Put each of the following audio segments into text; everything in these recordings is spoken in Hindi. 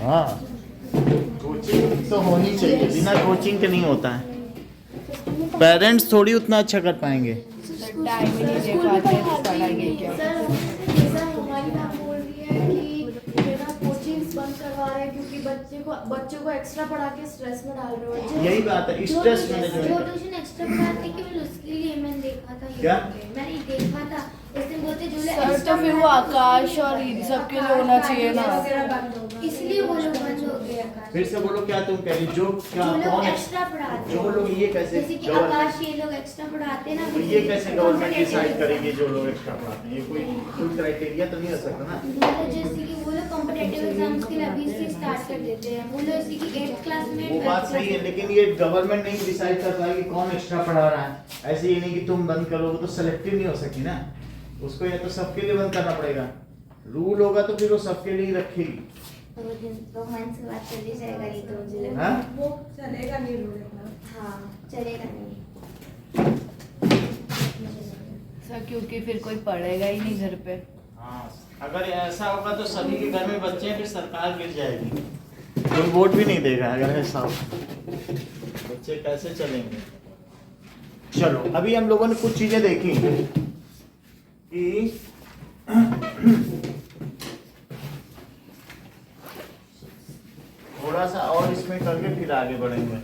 हाँ, कोचिंग तो होनी चाहिए, बिना कोचिंग के नहीं होता है। पेरेंट्स थोड़ी उतना अच्छा कर पाएंगे। टाइम ही नहीं दे पाते तो पढ़ाएंगे क्या। सर हमारी मैम बोल रही है कि ये ना कोचिंग्स बंद करवा रहे हैं क्योंकि बच्चों को एक्स्ट्रा पढ़ा के स्ट्रेस में डाल रहे हो। यही बात है, स्ट्रेस मैनेजमेंट। जो ट्यूशन एक्स्ट्रा पढ़ाते केवल उसके लिए मैंने देखा था। क्या? मैंने देखा था उस दिन बोलते जो सर तो फिर वो आकाश और इन सब के लिए होना चाहिए ना। इसलिए वो लोग बंद हो गए। आकाश फिर से बोलो, क्या तुम कह रही? जो क्या जो लोग कौन एक्स्ट्रा पढ़ाते जो लोग ये कैसे जैसे कि गवर्नमेंट आकाश ये लोग एक्स्ट्रा पढ़ाते हैं ना, तो ये कैसे गवर्नमेंट डिसाइड करेगी जो लोग एक्स्ट्रा पढ़ाते हैं? ये कोई फुल क्राइटेरिया तो नहीं हो सकता ना। मतलब जैसे कि वो लोग कॉम्पिटिटिव एग्जाम्स के लिए अभी से स्टार्ट कर देते हैं। वो लोग जैसे कि 8th क्लास में वो बात सही है, लेकिन ये गवर्नमेंट नहीं डिसाइड कर पाएगी कौन एक्स्ट्रा पढ़ा रहा है। ऐसे ही नहीं कि तुम बंद करोगे तो सेलेक्टिव नहीं हो सकती ना, उसको या तो सबके लिए बंद करना पड़ेगा। रूल होगा तो फिर वो सबके लिए ही रखेगी। तो दिन तो मन से बात कर ली जाएगा ये तो मुझे लगा। हाँ? वो चलेगा नहीं रूल इतना। हाँ चलेगा नहीं। सर क्योंकि फिर कोई पढ़ेगा ही नहीं घर पे। हाँ, अगर ऐसा होगा तो सभी के घर में बच्चे हैं, फिर सरकार गिर जाएगी, कोई वोट भी नहीं देगा। अगर ऐसा हो बच्चे कैसे चलेंगे? चलो, अभी हम लोगों ने कुछ चीजें देखी कि थोड़ा सा और इसमें करके फिर आगे बढ़ेंगे।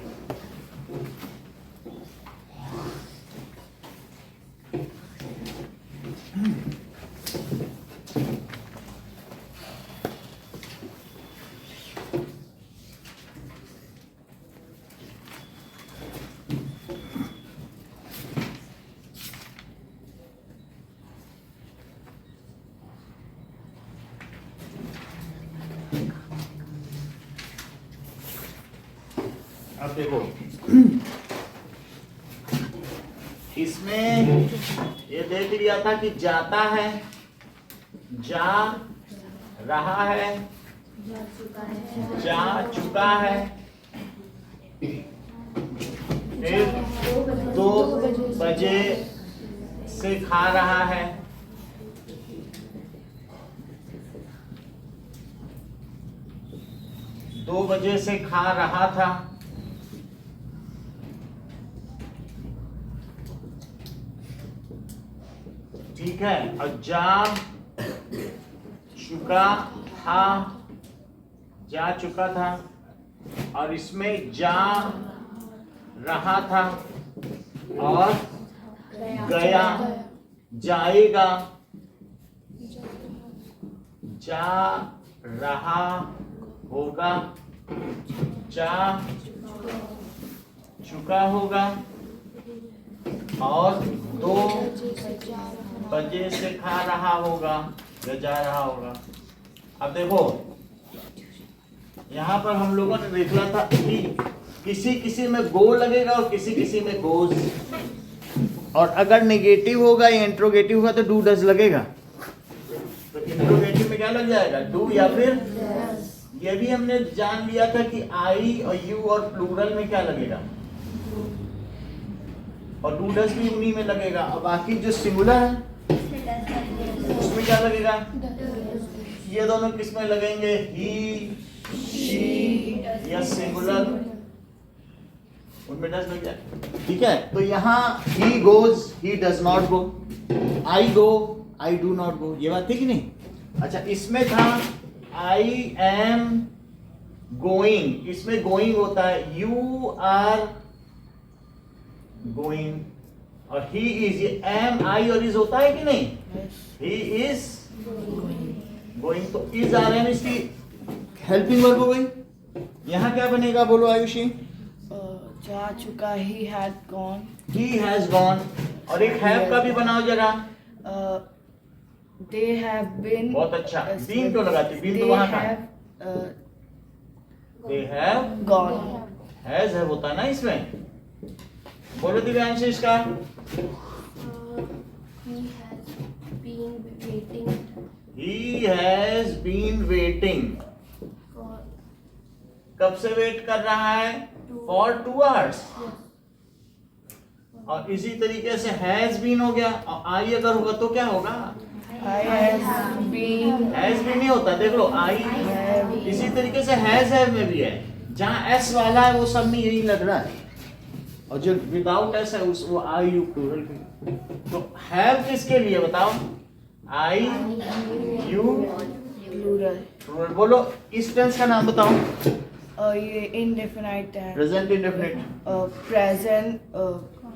अब देखो, इसमें ये देख लिया था कि जाता है, जा रहा है, जा चुका है, फिर 2 बजे से खा रहा है, 2 बजे से खा रहा था, ठीक है। और जा चुका था, जा चुका था, और इसमें जा रहा था और गया, जाएगा, जा रहा होगा, जा चुका होगा, और 2 बजे से खा रहा होगा या जा रहा होगा। अब देखो, यहाँ पर हम लोगों ने देखा था कि किसी किसी में गो लगेगा और किसी किसी में गोज, और अगर नेगेटिव होगा या इंट्रोगेटिव होगा तो डू डज लगेगा। तो इंट्रोगेटिव में क्या लग जाएगा? डू या फिर ये भी हमने जान लिया था कि आई और यू और प्लूरल में क्या लगेगा, और डू डज भी उन्हीं में लगेगा। और बाकी जो सिंगुलर है उसमें क्या लगेगा? ये दोनों किस में लगेंगे? ही, शी या सिंगुलर, उनमें डज लग जाए। ठीक है, तो यहाँ he goes, he does not go, I go, I do not go. ये बात थी कि नहीं? अच्छा, इसमें था आई एम गोइंग, इसमें गोइंग होता है यू आर गोइंग, और ही इज, ये एम आई और इज होता है कि नहीं? ही इज गोइंग, तो इज आ रहे हैं, इसकी हेल्पिंग वर्ब हो गई। यहाँ क्या बनेगा बोलो आयुषी? जा चुका, he had gone, he has gone, और एक हैव का भी बनाओ जरा। दे हैव बीन, बहुत अच्छा, बीन तो लगाती, बीन तो वहां का है। दे हैव गॉन, हैज है होता है ना इसमें। बोलो दिव्यांश इसका। He has been waiting. कब से वेट कर रहा है? For 2 hours. और इसी तरीके से has been हो गया, और I अगर होगा तो क्या होगा? I have been, Has been नहीं होता, देख लो, I have इसी तरीके से हैज हैव में भी है, जहाँ एस वाला है वो सब में यही लग रहा है, और जो विदाउट एस है उस वो आई यू प्लूरल की। तो हैव किसके लिए बताओ? I you plural. प्लूरल। बोलो इस टेंस का नाम बताओ। ये indefinite tense, present indefinite,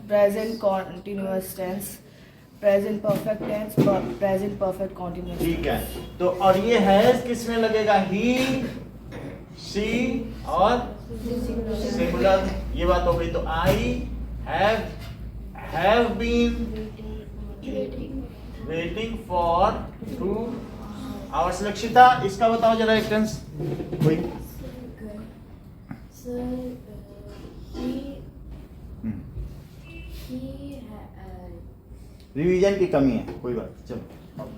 present continuous tense, present perfect tense, present perfect continuous. ठीक है। तो और ये हैज किस में लगेगा? ही, सी और सिंगुलर, ये बात हो गई। तो I have been waiting for 2 hours. Lakshita इसका बताओ जरा एक टेंस कोई। रिवीजन की कमी है, कोई बात नहीं, चलो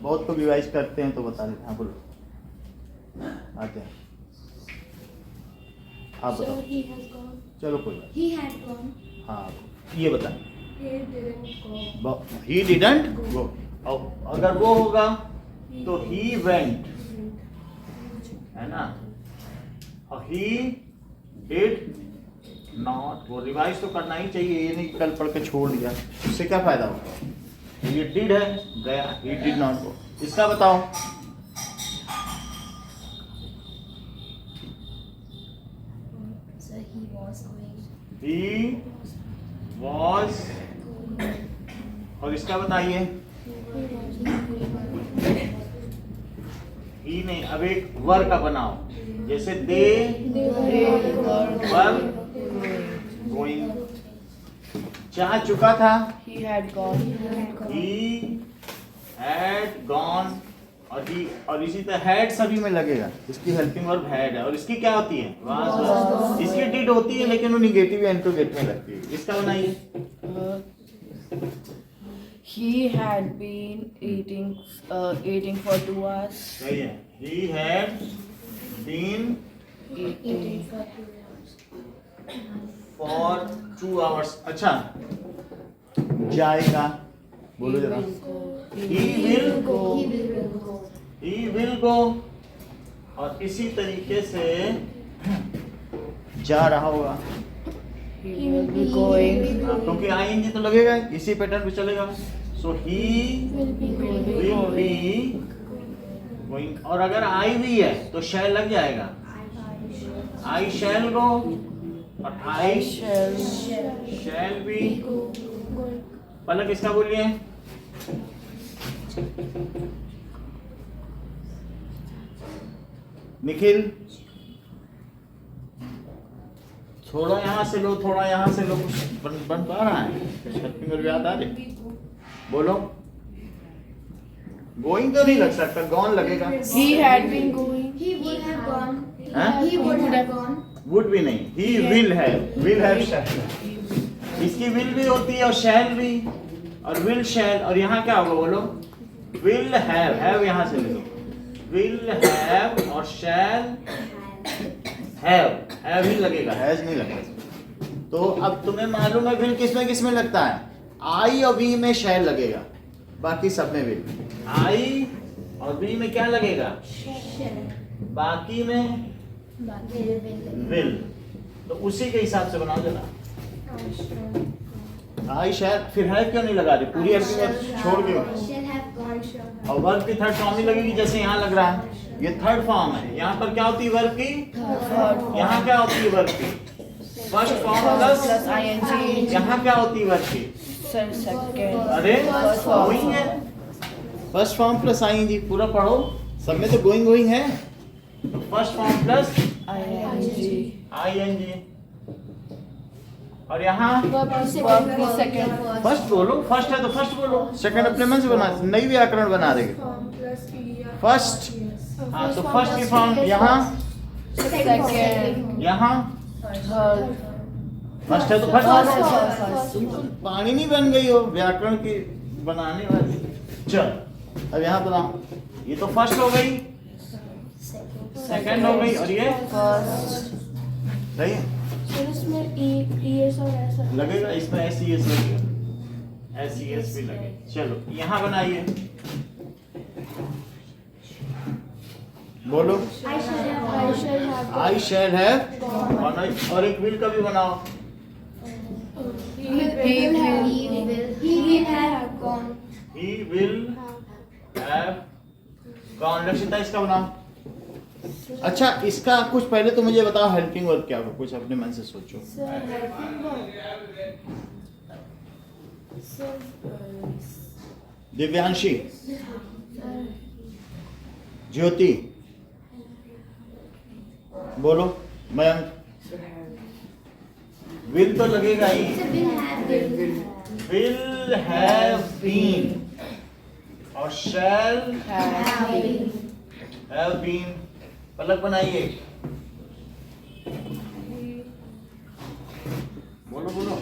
बहुत को रिवाइज करते हैं तो बता देते हैं। हाँ बोलो, आते हैं आप बताओ। चलो कोई बात। He had gone. हाँ ये बता। He didn't go. He didn't go, अगर वो होगा तो ही वेंट, है ना। और ही डिड नॉट। वो रिवाइज तो करना ही चाहिए, ये नहीं कल पढ़ के छोड़ दिया, उससे क्या फायदा होगा। ये डिड है, गया, ही डिड नॉट गो। इसका बताओ। So he was going. He was, और इसका बताइए। ही नहीं, अब एक वर का बनाओ, जैसे दे वर गोइंग। जा चुका था, He had gone. he had gone, और इसी तरह हैड सभी में लगेगा। इसकी हेल्पिंग वर्ब हैड है, और इसकी क्या होती है? वाज। इसकी डिड होती है लेकिन वो निगेटिव या इंट्रोगेट में लगती है। इसका बनाइए। He had been eating for 2 hours. सही है। he had been Eating. for 2 hours। अच्छा, जाएगा, बोलो जरा। he will go. he will go, और इसी तरीके से जा रहा होगा। He will be going. क्योंकि आएंगे तो लगेगा, इसी पैटर्न पे चलेगा। सो ही Will be going. Will be going, और अगर आई भी है तो शैल लग जाएगा। आई शैल गो, और आई शैल बी। पलक इसका बोलिए। निखिल थोड़ा यहाँ से लो, थोड़ा यहाँ से लो, कुछ बन पा रहा है? हेल्पिंग याद आ रही? बोलो। गोइंग तो नहीं लग सकता, गॉन लगेगा। He had been going. He would have gone. हाँ? He would have gone. Would भी नहीं, ही विल हैव शैल। इसकी विल भी होती है और शैल भी, और विल शैल, और यहाँ क्या होगा बोलो? विल हैव यहाँ से ले लो। विल हैव और शैल हैव ही लगेगा, हैज नहीं लगेगा। तो अब तुम्हें मालूम है विल किस में लगता है? आई और वी में शैल लगेगा, बाकी सब में विल। आई और वी में क्या लगेगा? बाकी में विल। तो उसी के हिसाब से बनाओ जरा। आई शैल, फिर है क्यों नहीं लगा रहे? पूरी हेल्पिंग छोड़ के। Shall have gone. और वर्ब की थर्ड फॉर्म ही लगेगी, जैसे यहाँ लग रहा है। ये थर्ड फॉर्म है। यहाँ पर क्या होती है वर्ब की? यहाँ क्या होती है वर्ब की? First form plus ing. यहाँ क्या होती है वर्ब की? Second. अरे First form. गोइंग है। फर्स्ट फॉर्म प्लस आईएनजी, पूरा पढ़ो, सब में तो गोइंग है। तो first form plus ing. ING, और यहाँ Verb की second. फर्स्ट बोलो। फर्स्ट है तो फर्स्ट बोलो, सेकंड अपने मन से बना, नई व्याकरण बना देंगे। फर्स्ट, हाँ तो फर्स्ट की फॉर्म यहाँ, Second. यहाँ Third. फर्स्ट है तो फर्स्ट। तुम पानी नहीं बन गई हो व्याकरण की बनाने वाली। चल अब यहाँ बनाओ। ये तो फर्स्ट हो गई, सेकंड हो गई, और ये First. सही है। फिर इसमें ES और S लगेगा, इसमें SES लगेगा, SES भी लगेगा। चलो यहाँ बनाइए, बोलो। I should have I shall have gone. और एक will का भी बनाओ. He will have gone. He will have gone. Lakshita इसका बनाओ. अच्छा, इसका कुछ पहले तो मुझे बताओ हेल्पिंग वर्ब क्या होगा, कुछ अपने मन से सोचो. दिव्यांशी, ज्योति, बोलो. मयंक, विल तो लगेगा ही. Will have been और shall have been. पलक बनाइए. बोलो बोलो.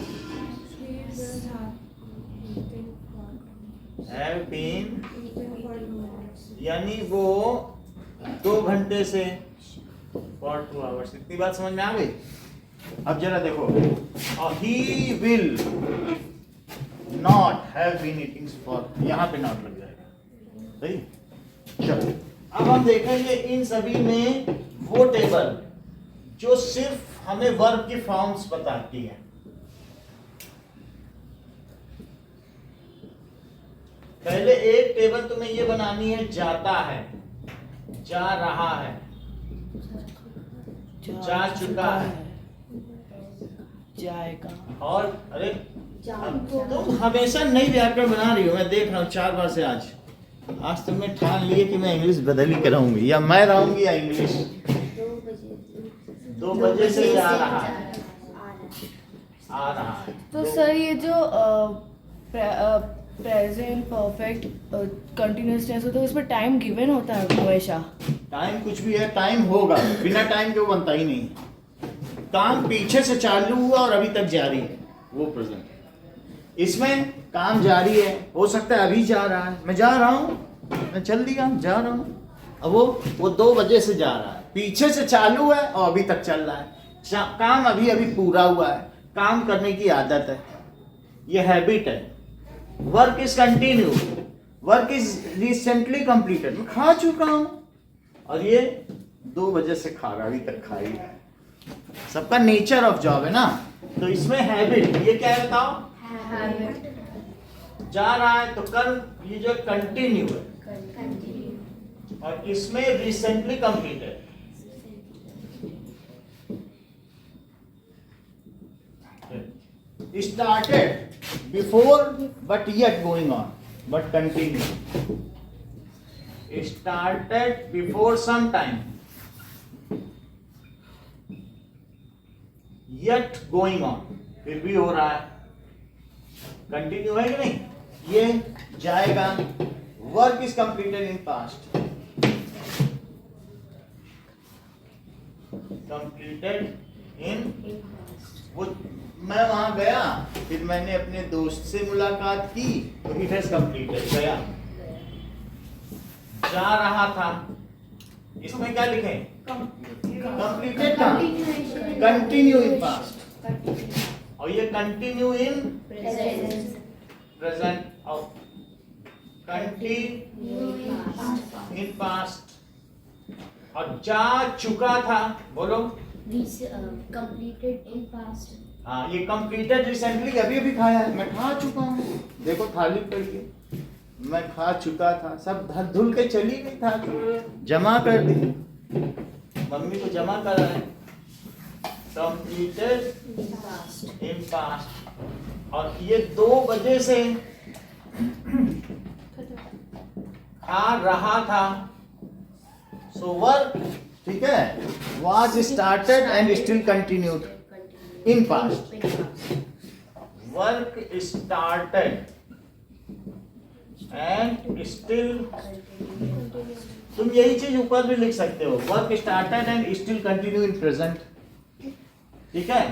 Have been यानी वो 2 घंटे से for 2 hours. इतनी बात समझ में आ गई. अब जरा देखो. He will not have been eating for, यहाँ पे not लग जाएगा. सही. चलो अब हम देखेंगे इन सभी में वो टेबल जो सिर्फ हमें वर्ब की फॉर्म्स बताती है. पहले एक टेबल तुम्हें ये बनानी है जाता है, जा रहा है, जा चुका है, जाएगा. और अरे तुम हमेशा नई व्याकरण बना रही हो. मैं देख रहा हूँ 4 बार से आज तुमने ठान लिए कि मैं इंग्लिश बदल ही कराऊंगी, या मैं रहूंगी या इंग्लिश. 2 बजे से जा रहा है, आ रहा है. तो सर ये जो प्रेजेंट परफेक्ट कंटिन्यूअस टेंस होता है उसमें टाइम गिवन होता है हमेशा. टाइम कुछ भी है, टाइम होगा, बिना टाइम के वो बनता ही नहीं. काम पीछे से चालू हुआ और अभी तक जारी है, वो प्रेजेंट. इसमें काम जारी है, हो सकता है अभी जा रहा है. मैं जा रहा हूँ, मैं चल दिया, जा रहा हूँ. अब वो 2 बजे से जा रहा है, पीछे से चालू है और अभी तक चल रहा है. काम अभी अभी पूरा हुआ है. काम करने की आदत है, ये हैबिट है. Work is continue, work is recently completed. मैं खा चुका हूँ और ये 2 बजे से खा रहा, अभी तक खा ही रहा है. सबका नेचर ऑफ जॉब है ना. तो इसमें हैबिट, ये क्या है बताओ. जा रहा है तो कर्म, ये जो कंटिन्यू है, और इसमें recently completed. Started before but yet going on, but continue. Started before some time, yet going on, फिर भी हो रहा है. कंटिन्यू है कि नहीं. ये जाएगा. Work is completed in past, completed in. वो मैं वहां गया, फिर मैंने अपने दोस्त से मुलाकात की, तो इट हैज कंप्लीटेड, गया. जा रहा था, इसमें क्या लिखें. कंप्लीटेड था, कंटिन्यू इन पास्ट, और ये कंटिन्यू इन प्रेजेंट, और कंटिन्यू इन पास्ट. और जा चुका था, बोलो. Completed in past. हाँ, ये कंप्लीटेड रिसेंटली, अभी अभी खाया है. मैं खा चुका हूँ, देखो थाली पड़ी है, मैं खा चुका था. सब धुल के चली गई था, जमा कर दी, मम्मी को जमा करा है. कंप्लीटेड इन पास्ट, और ये 2 बजे से खा रहा था. सो वर्क, ठीक है, was started and still continued in past. Work started and still, तुम यही चीज ऊपर भी लिख सकते हो. Work started and still continue in present, ठीक है.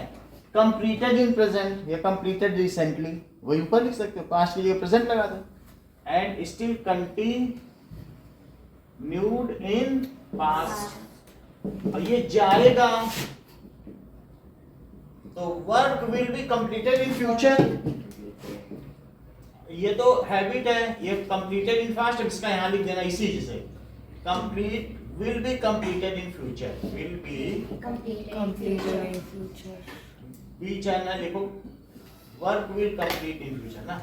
कंप्लीटेड इन प्रेजेंट या कंप्लीटेड रिसेंटली, वही ऊपर लिख सकते हो. पास्ट की जगह प्रेजेंट लगा दो. And still continued in past, और ये जाएगा, तो work will be completed in future. ये तो हैबिट है, ये कंप्लीटेड इन पास्ट, इसका यहां लिख देना इसी जैसे. Complete will be completed in future. Will be Completed in future. be चाहना लिखो, work will complete in future ना,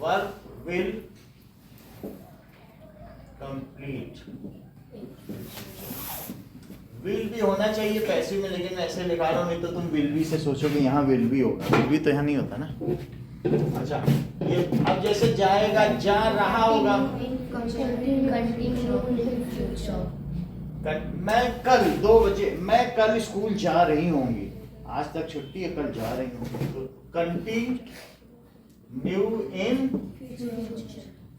work will complete. will be होना चाहिए पैसिव में, लेकिन ऐसे लिखा रहा हूँ, नहीं तो तुम will be से सोचोगे यहाँ will be होगा, will be तो यहाँ नहीं होता ना. अच्छा, ये अब जैसे जाएगा, जा रहा होगा. मैं कल 2 बजे, मैं कल स्कूल जा रही होंगी. आज तक छुट्टी है, कल जा रही होंगी. तो कंटिन्यू इन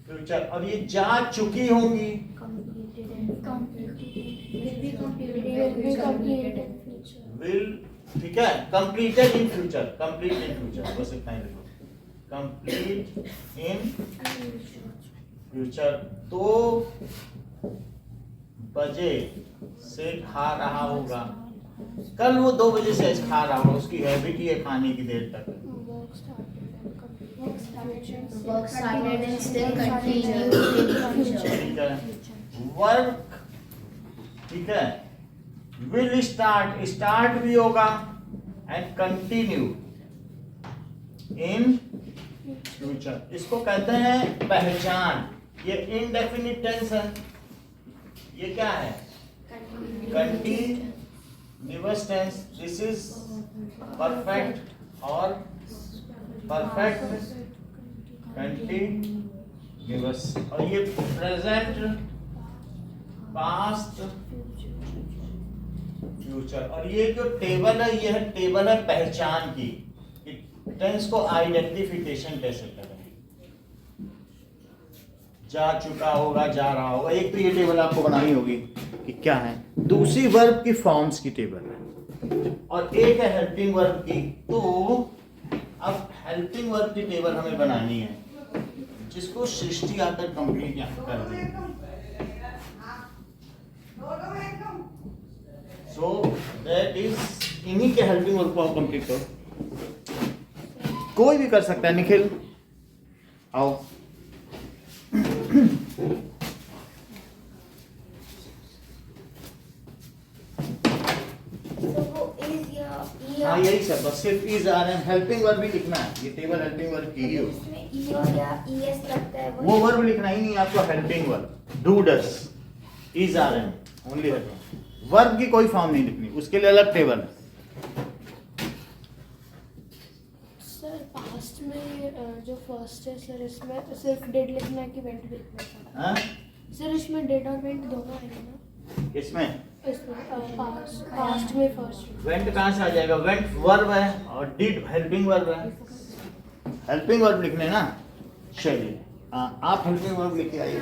फ्यूचर. और ये जा चुकी होंगी, विल, ठीक है. Completed in future, complete in future, बस इतना ही लिखो. Complete in future. 2 बजे से खा रहा होगा. कल वो 2 बजे से खा रहा होगा, उसकी हैबिट ही है खाने की देर तक. Work started and still continued in future. ठीक है. वर्क, ठीक है. विल स्टार्ट, स्टार्ट भी होगा. And continue in future. इसको कहते हैं पहचान. ये इनडेफिनिट टेंस है. ये क्या है? Continuous tense. This is perfect और परफेक्ट कंटिन्यूअस. और ये प्रेजेंट, पास्ट, फ्यूचर. और ये जो टेबल है, ये है टेबल है पहचान की. टेंस को आइडेंटिफिकेशन कैसे करें. जा चुका होगा, जा रहा होगा. एक तो ये टेबल आपको बनानी होगी कि क्या है. दूसरी वर्ब की फॉर्म्स की टेबल है, और एक है हेल्पिंग वर्ब की. तो अब हेल्पिंग वर्ब की टेबल हमें बनानी है, जिसको सृष्टि आकर कंप्लीट कर देगी. सो दैट इज, इन्हीं के हेल्पिंग वर्ब को आप कंप्लीट करो. कोई भी कर सकता है. निखिल आओ. हाँ यही सब, बस सिर्फ इज आ रहे हैं. हेल्पिंग वर्ब भी लिखना है. ये टेबल हेल्पिंग वर्ब की ही हो. वो वर्ब लिखना ही नहीं आपको. Helping verb do does is आ रहे हैं, ओनली वर्ब की कोई फॉर्म नहीं लिखनी, उसके लिए अलग टेबल है. सर पास्ट में जो फर्स्ट है सर, इसमें सिर्फ डेट लिखना है कि वेंट लिखना है? हाँ? सर इसमें डेट और वेंट दोनों आएंगे ना? इसमें पास्ट में फर्स्ट वेंट कहाँ से आ जाएगा. वेंट वर्ब है और डिड हेल्पिंग वर्ब है. हेल्पिंग वर्ब लिखने ना. चलिए आप हेल्पिंग वर्ब लिखे आइए.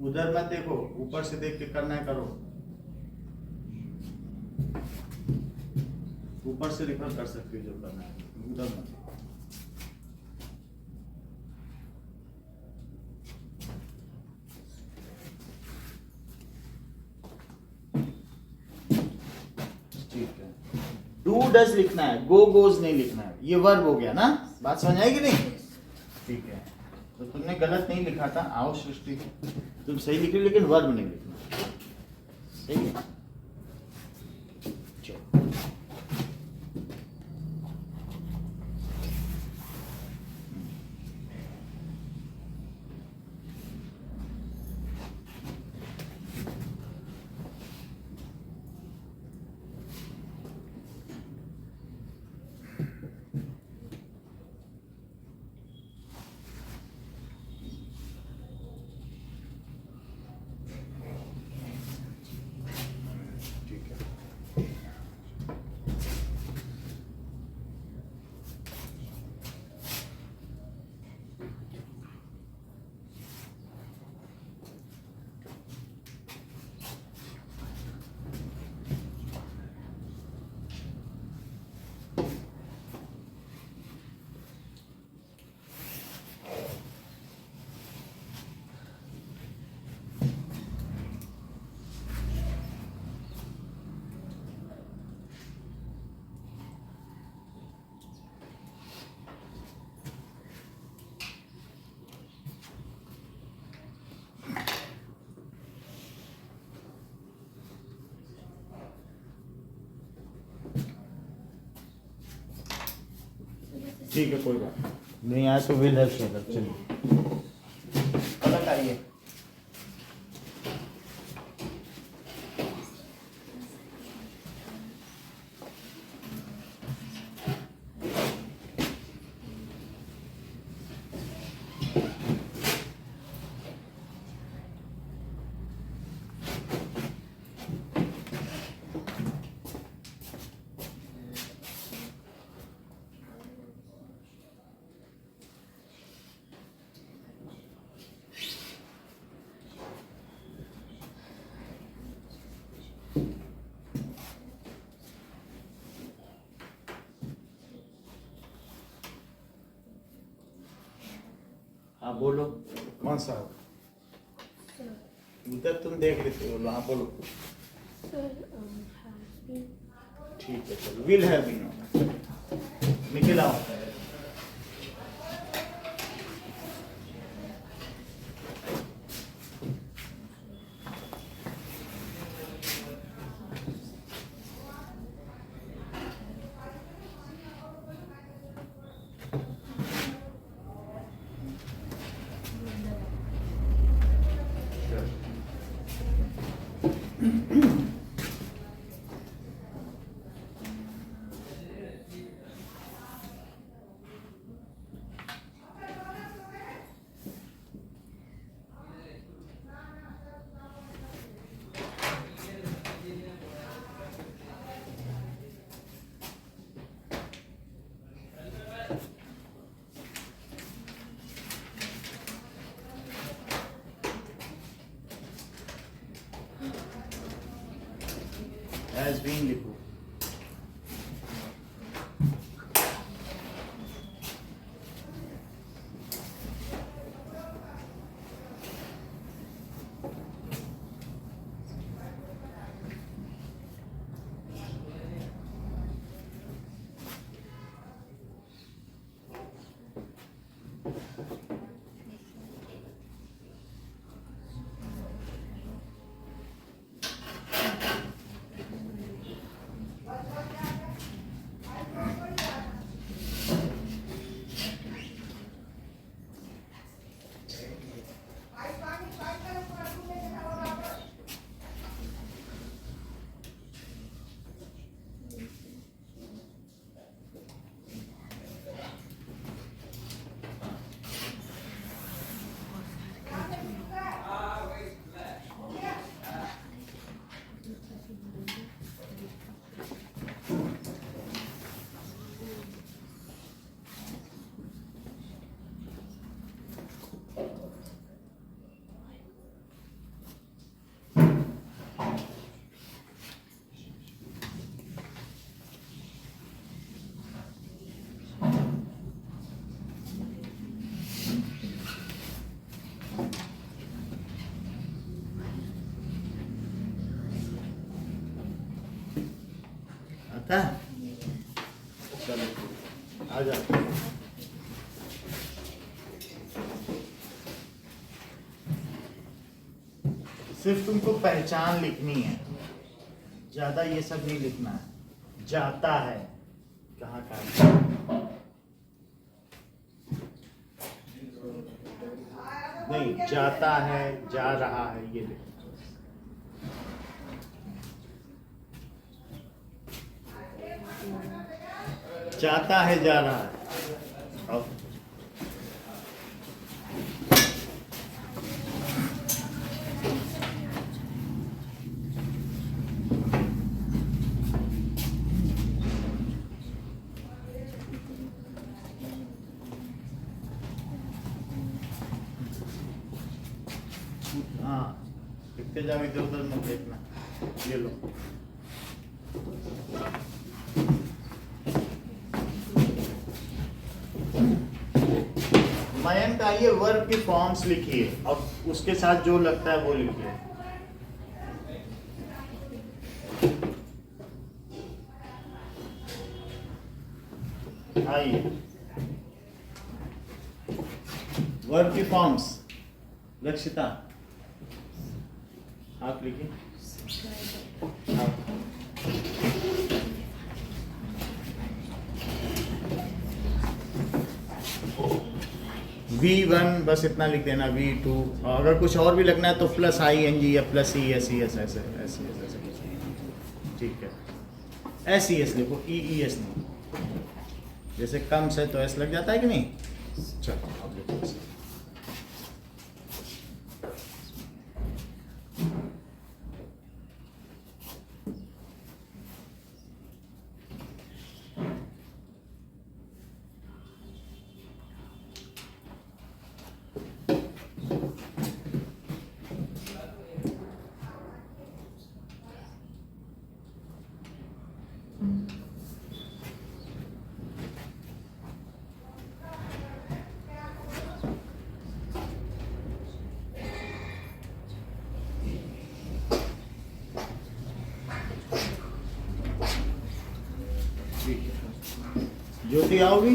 उधर मत देखो, ऊपर से देख के करना है, करो. ऊपर से रिफर कर सकते हो जो करना है, उधर मत. ठीक है. डू डज लिखना है, गो गोज नहीं लिखना है. ये वर्ब हो गया ना. बात समझ आएगी नहीं? ठीक है. तो तुमने गलत नहीं लिखा था. आओ सृष्टि, तुम सही लिख रहे, लेकिन वर्ब नहीं लिखना. सही है. चलो. ठीक है. ठीक है, कोई बात नहीं आया तो विल हैव शेयर। चलिए अलग आइए। हाँ बोलो, कौन सा हो? उधर तुम देख रहे थे, बोलो हाँ बोलो। ठीक है चलो, विल हैव बीन निकल आओ। Has been लिखो। आता है? चलो आ जाओ। सिर्फ तुमको पहचान लिखनी है, ज्यादा ये सब नहीं लिखना है। जाता है कहाँ का, नहीं जाता है, जा रहा है, ये लिखना। जाता है, जा रहा है। अब हाँ लिखते जाओ, इधर उधर मत देखना। ये लो, मयंक आइए, वर्ब की फॉर्म्स लिखिए, अब उसके साथ जो लगता है वो लिखिए। आइए, वर्ब की फॉर्म्स। रक्षिता आप लिखिए। आप V1 बस इतना लिख देना, V2, और अगर कुछ और भी लिखना है तो प्लस ING या प्लस ES ऐसे ठीक है। SES लिखो, EES नहीं, जैसे कम से तो S लग जाता है कि नहीं। चलो अब लिखो ऐसे। ज्योति आओगी,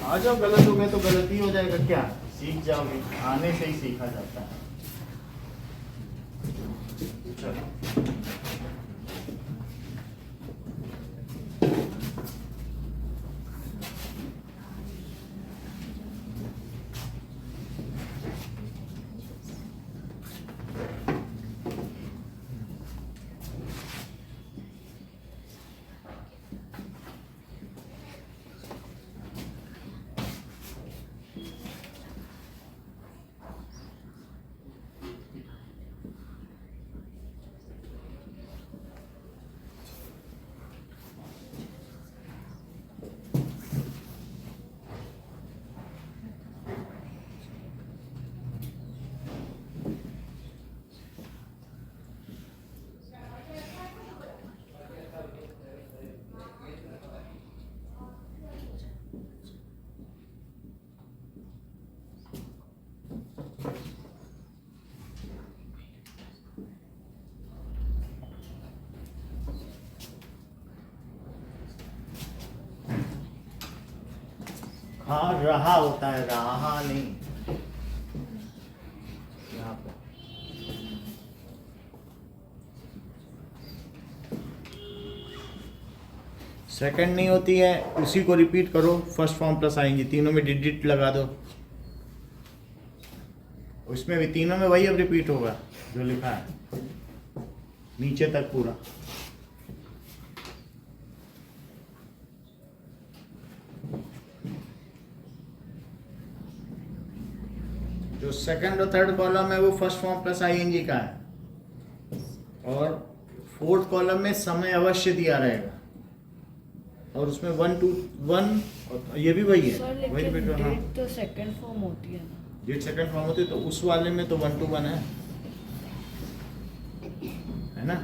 आ जाओ। गलत हो गए तो गलती हो जाएगा, क्या सीख जाओगे, आने से ही सीखा जाता है। चलो हाँ, रहा होता है, रहा नहीं। यहाँ पे सेकंड नहीं होती है, उसी को रिपीट करो, फर्स्ट फॉर्म प्लस आएंगी, तीनों में डिजिट लगा दो, उसमें भी तीनों में वही अब रिपीट होगा जो लिखा है नीचे तक पूरा। जो सेकंड और थर्ड कॉलम है वो फर्स्ट फॉर्म प्लस ING का है, और फोर्थ कॉलम में समय अवश्य दिया रहेगा, और उसमें 1 to 1, ये भी वही है। सर वही लेकिन रिपीट, हाँ, डेट तो सेकंड फॉर्म होती है ना। डेट सेकंड फॉर्म होती है, तो उस वाले में तो 1 to 1 है ना।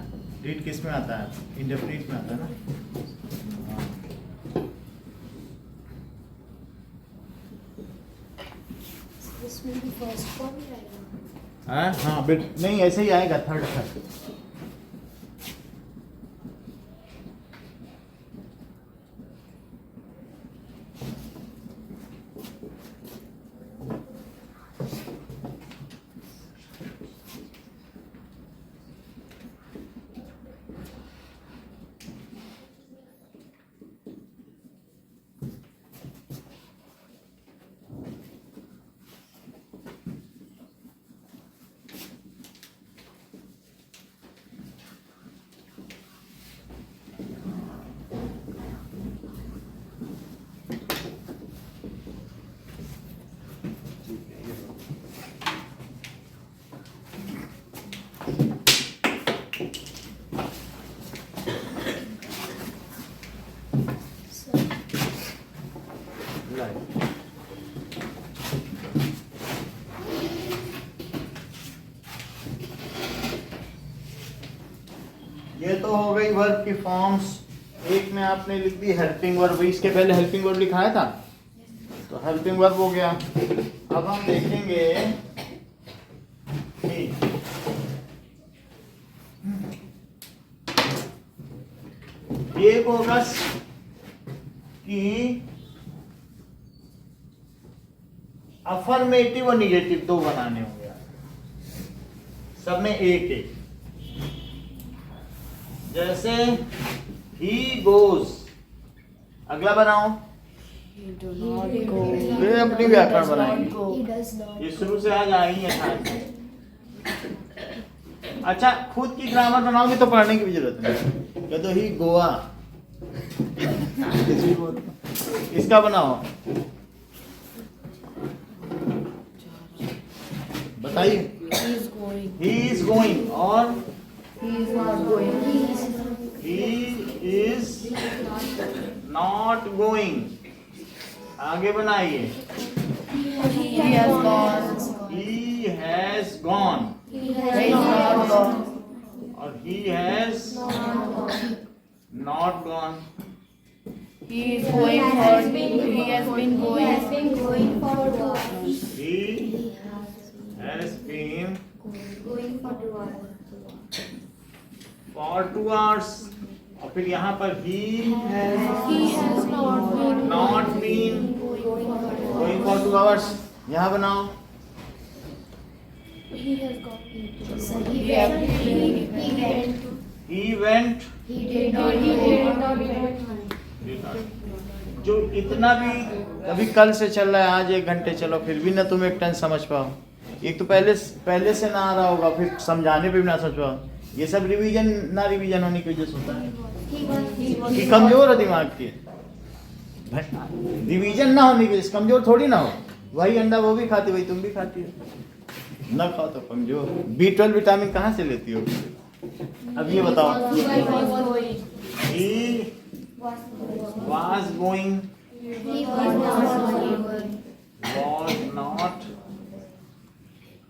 डेट किस में आता है, इंडेफिनिट में आता है ना। इसमें भी फर्स्ट फॉर्म ही आएगा। हाँ हाँ, बिट नहीं, ऐसे ही आएगा थर्ड तक। ये तो हो गई वर्ब की फॉर्म्स। एक में आपने लिख दी हेल्पिंग वर्ब, इसके पहले हेल्पिंग वर्ब लिखाया था, तो हेल्पिंग वर्ब हो गया। अब हम देखेंगे कि एक होगा कि अफर्मेटिव और निगेटिव दो बनाने होंगे, सब में एक एक। जैसे ही गोज, अगला बनाओ He do not go. वे अपनी व्याकरण Does not बनाएंगे। go. ये शुरू से आज आई है था। अच्छा, खुद की ग्रामर बनाओगे तो पढ़ने की भी जरूरत नहीं। या तो ही गोवा, इसका बनाओ, बताइए। He is going. He is going और He is not going. He is not going. आगे बनाइए। He has gone. He has gone He is not gone. और he has not gone. He is going for. He has been going. going for work. He has been Going for work. for 2 hours। और फिर यहाँ पर he has not been going for 2 hours। यहाँ बनाओ। He has gone. He have. He went। He did not. जो इतना भी कभी कल से चल रहा है, आज 1 घंटे चलो, फिर भी ना तुम एक टेंस समझ पाओ। एक तो पहले से ना आ रहा होगा, फिर समझाने पे भी ना समझ पाओ। ये सब रिवीजन होने की वजह से होता है कि कमजोर है दिमाग की। रिवीजन ना होने की वजह से कमजोर थोड़ी ना हो। वही अंडा वो भी खाती, वही तुम भी खाती हो। ना खाओ तो कमजोर। B12 विटामिन कहाँ से लेती हो? अब ये बताओ। He was going, was not।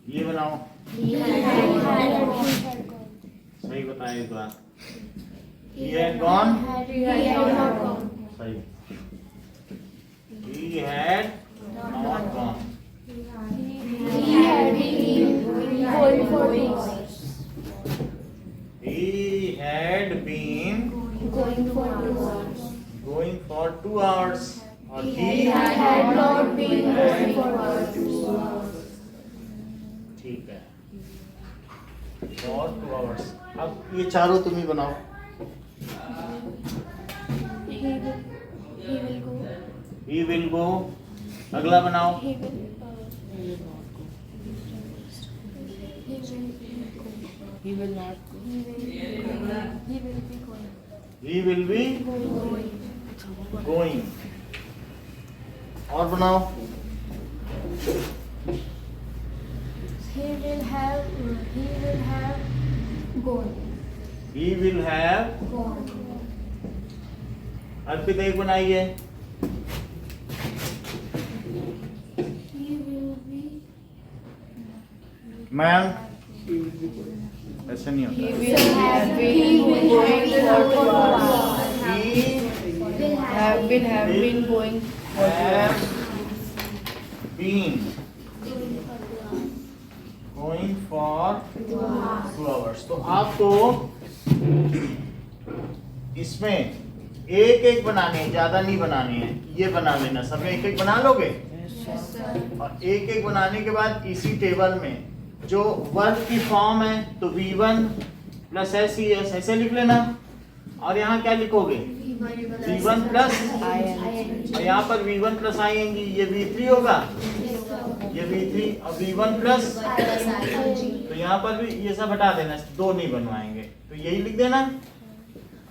ये बनाओ। सही बताइए इस बार। He had gone। सही। He had not gone। He had been going for 2 hours। और he had not been going for work. ठीक है, for 2 hours। अब ये चारों तुम ही बनाओ। He will go। अगला बनाओ। He will not go. He will be going। और बनाओ। He will have gone. He will have। अर्पित एक बनाइए। मयंक, ऐसा नहीं He होता। will have been going for 2 hours. Have been going for 2 hours। तो आपको इसमें एक बनानी है, ज्यादा नहीं बनानी है। ये बना लेना, सब में एक बना लोगे। और एक बनाने के बाद इसी टेबल में जो वर्ब की फॉर्म है तो V1 प्लस SES ऐसे लिख लेना। और यहाँ क्या लिखोगे? V1 प्लस और यहाँ पर V1 प्लस आएंगी, ये V3 होगा, ये V3 और V1 प्लस। तो यहाँ पर भी ये सब हटा देना, 2 नहीं बनवाएंगे तो यही लिख देना।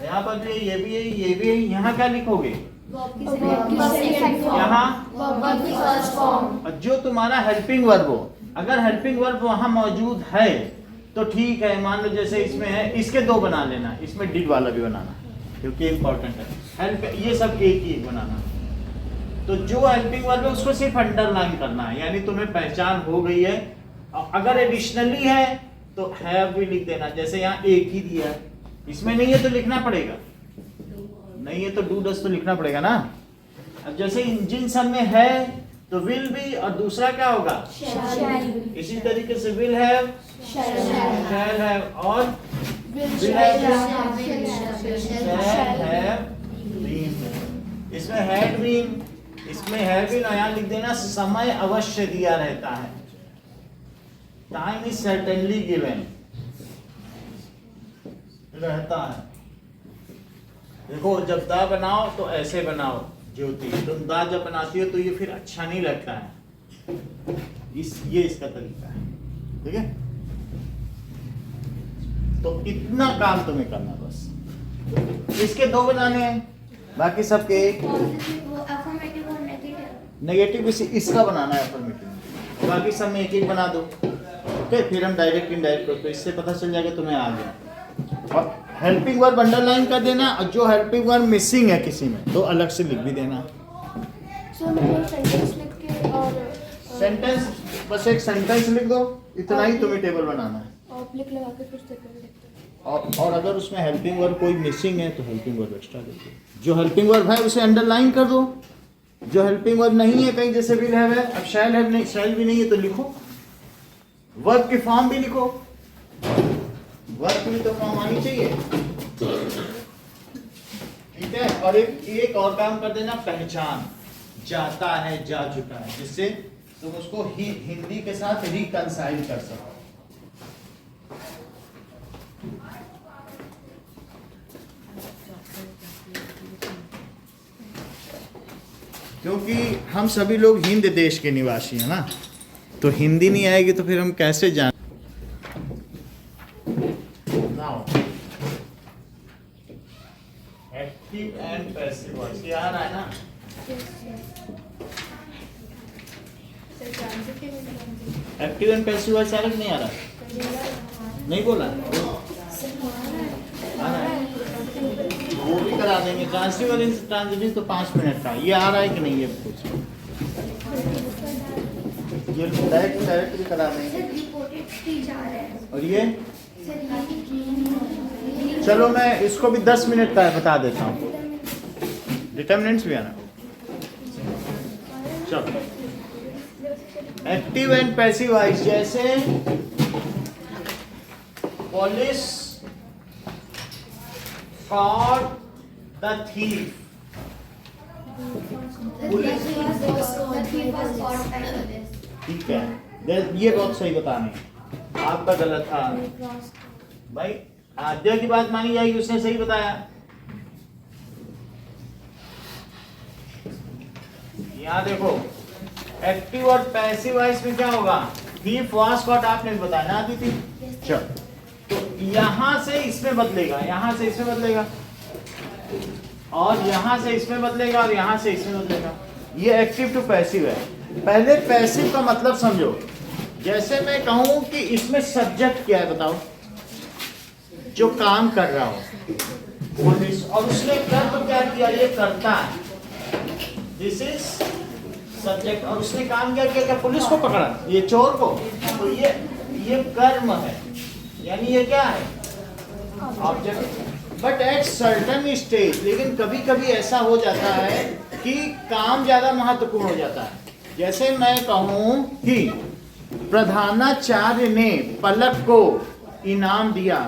यहाँ पर भी ये भी है, ये भी है। यहाँ क्या लिखोगे? यहाँ और जो तुम्हारा हेल्पिंग वर्ब हो, अगर हेल्पिंग वर्ब वहां मौजूद है तो ठीक है। मान लो जैसे इसमें है, इसके 2 बना लेना, इसमें डिड वाला भी बनाना क्योंकि इंपॉर्टेंट है। हेल्प ये सब एक ही बनाना। तो जो हेल्पिंग वर्ब है उसको सिर्फ अंडरलाइन करना है, यानी तुम्हें पहचान हो गई है। अगर एडिशनली है तो हैव भी लिख देना, जैसे यहाँ एक ही दिया है, इसमें नहीं है तो लिखना पड़ेगा, नहीं है तो डू डस तो लिखना पड़ेगा ना। अब जैसे जिन सब में है तो विल भी और दूसरा क्या होगा? इसी तरीके से विल हैव, शैल हैव और विल हैव बीन। इसमें हैड बीन, इसमें हैव बीन और यहाँ लिख देना समय अवश्य दिया रहता है। टाइम इज सर्टेनली गिवन रहता है। देखो जब दा बनाओ तो ऐसे बनाओ, ज्योति। तुम दांत जब बनाती हो तो ये फिर अच्छा नहीं लगता है, ये इसका तरीका है, ठीक है। तो इतना काम तुम्हें करना बस। इसके 2 बनाने हैं, बाकी सबके एक। वो अफर्मेटिव और नेगेटिव। नेगेटिव इसका बनाना है अफर्मेटिव, बाकी सब में एक एक बना दो। ओके, फिर हम डायरेक्ट इनडायरेक्ट तो इससे पता चल जाएगा तुम्हें आ गया। और हेल्पिंग वर्ब अंडरलाइन कर देना, और जो हेल्पिंग वर्ब मिसिंग है किसी में तो अलग से लिख भी देना। सो मतलब सेंटेंस लिख के और सेंटेंस, बस एक सेंटेंस लिख दो, इतना ही तुम्हें टेबल बनाना है। ऑब्लिक लगा के कुछ लिखते हैं। और अगर उसमें हेल्पिंग वर्ब कोई मिसिंग है तो हेल्पिंग वर्ब एक्स्ट्रा दे दो। जो हेल्पिंग वर्ब है उसे अंडरलाइन कर दो, जो हेल्पिंग वर्ब नहीं है कहीं जैसे विल हैव है, अब शैल हैव नहीं, शैल भी नहीं है तो लिखो, वर्ब की फॉर्म भी लिखो, वर्ब की भी तो फॉर्म आनी चाहिए, ठीक है। और एक और काम कर देना, पहचान, जाता है, जा चुका है, जिससे तुम उसको हिंदी के साथ रिकंसाइल कर सको। क्योंकि हम सभी लोग हिंद देश के निवासी हैं ना, तो हिंदी नहीं आएगी तो फिर हम कैसे जान। Now active and passive voice, ये आ रहा है ना। एक्टिव एंड पैसिव वॉइस आ रहा कि नहीं आ रहा? नहीं बोला, आ रहा है, वो भी करा देंगे। ट्रांसलेटिव और ट्रांजिटिव तो 5 मिनट का। ये आ रहा है कि नहीं है कुछ? ये डायरेक्ट भी करा देंगे। और ये चलो मैं इसको भी 10 मिनट का बता देता हूँ। डिटर्मिनेंट्स भी आना। चलो, एक्टिव एंड पैसिव वॉइस, जैसे पुलिस caught the thief। ठीक है, ये बहुत सही बताने, आपका गलत था भाई। आद्या की बात मानी जाएगी, उसने सही बताया। यहाँ देखो, एक्टिव और पैसिव वॉइस में क्या होगा? thief was caught आपने भी बताया ना आती थी। चल, तो यहां से इसमें बदलेगा, यहां से इसमें बदलेगा, और यहां से इसमें बदलेगा, और यहां से इसमें बदलेगा। ये एक्टिव टू पैसिव है। पहले पैसिव का मतलब समझो। जैसे मैं कहूं कि इसमें सब्जेक्ट क्या है बताओ, जो काम कर रहा हो पुलिस, और उसने कर तो क्या किया, ये करता है, दिस इज सब्जेक्ट, और उसने काम क्या किया, पुलिस को पकड़ा, ये चोर को, तो ये कर्म है, यानी ये क्या है, object. But at certain stage, लेकिन कभी कभी ऐसा हो जाता है कि काम ज्यादा महत्वपूर्ण हो जाता है। जैसे मैं कहूं कि प्रधानाचार्य ने पलक को इनाम दिया,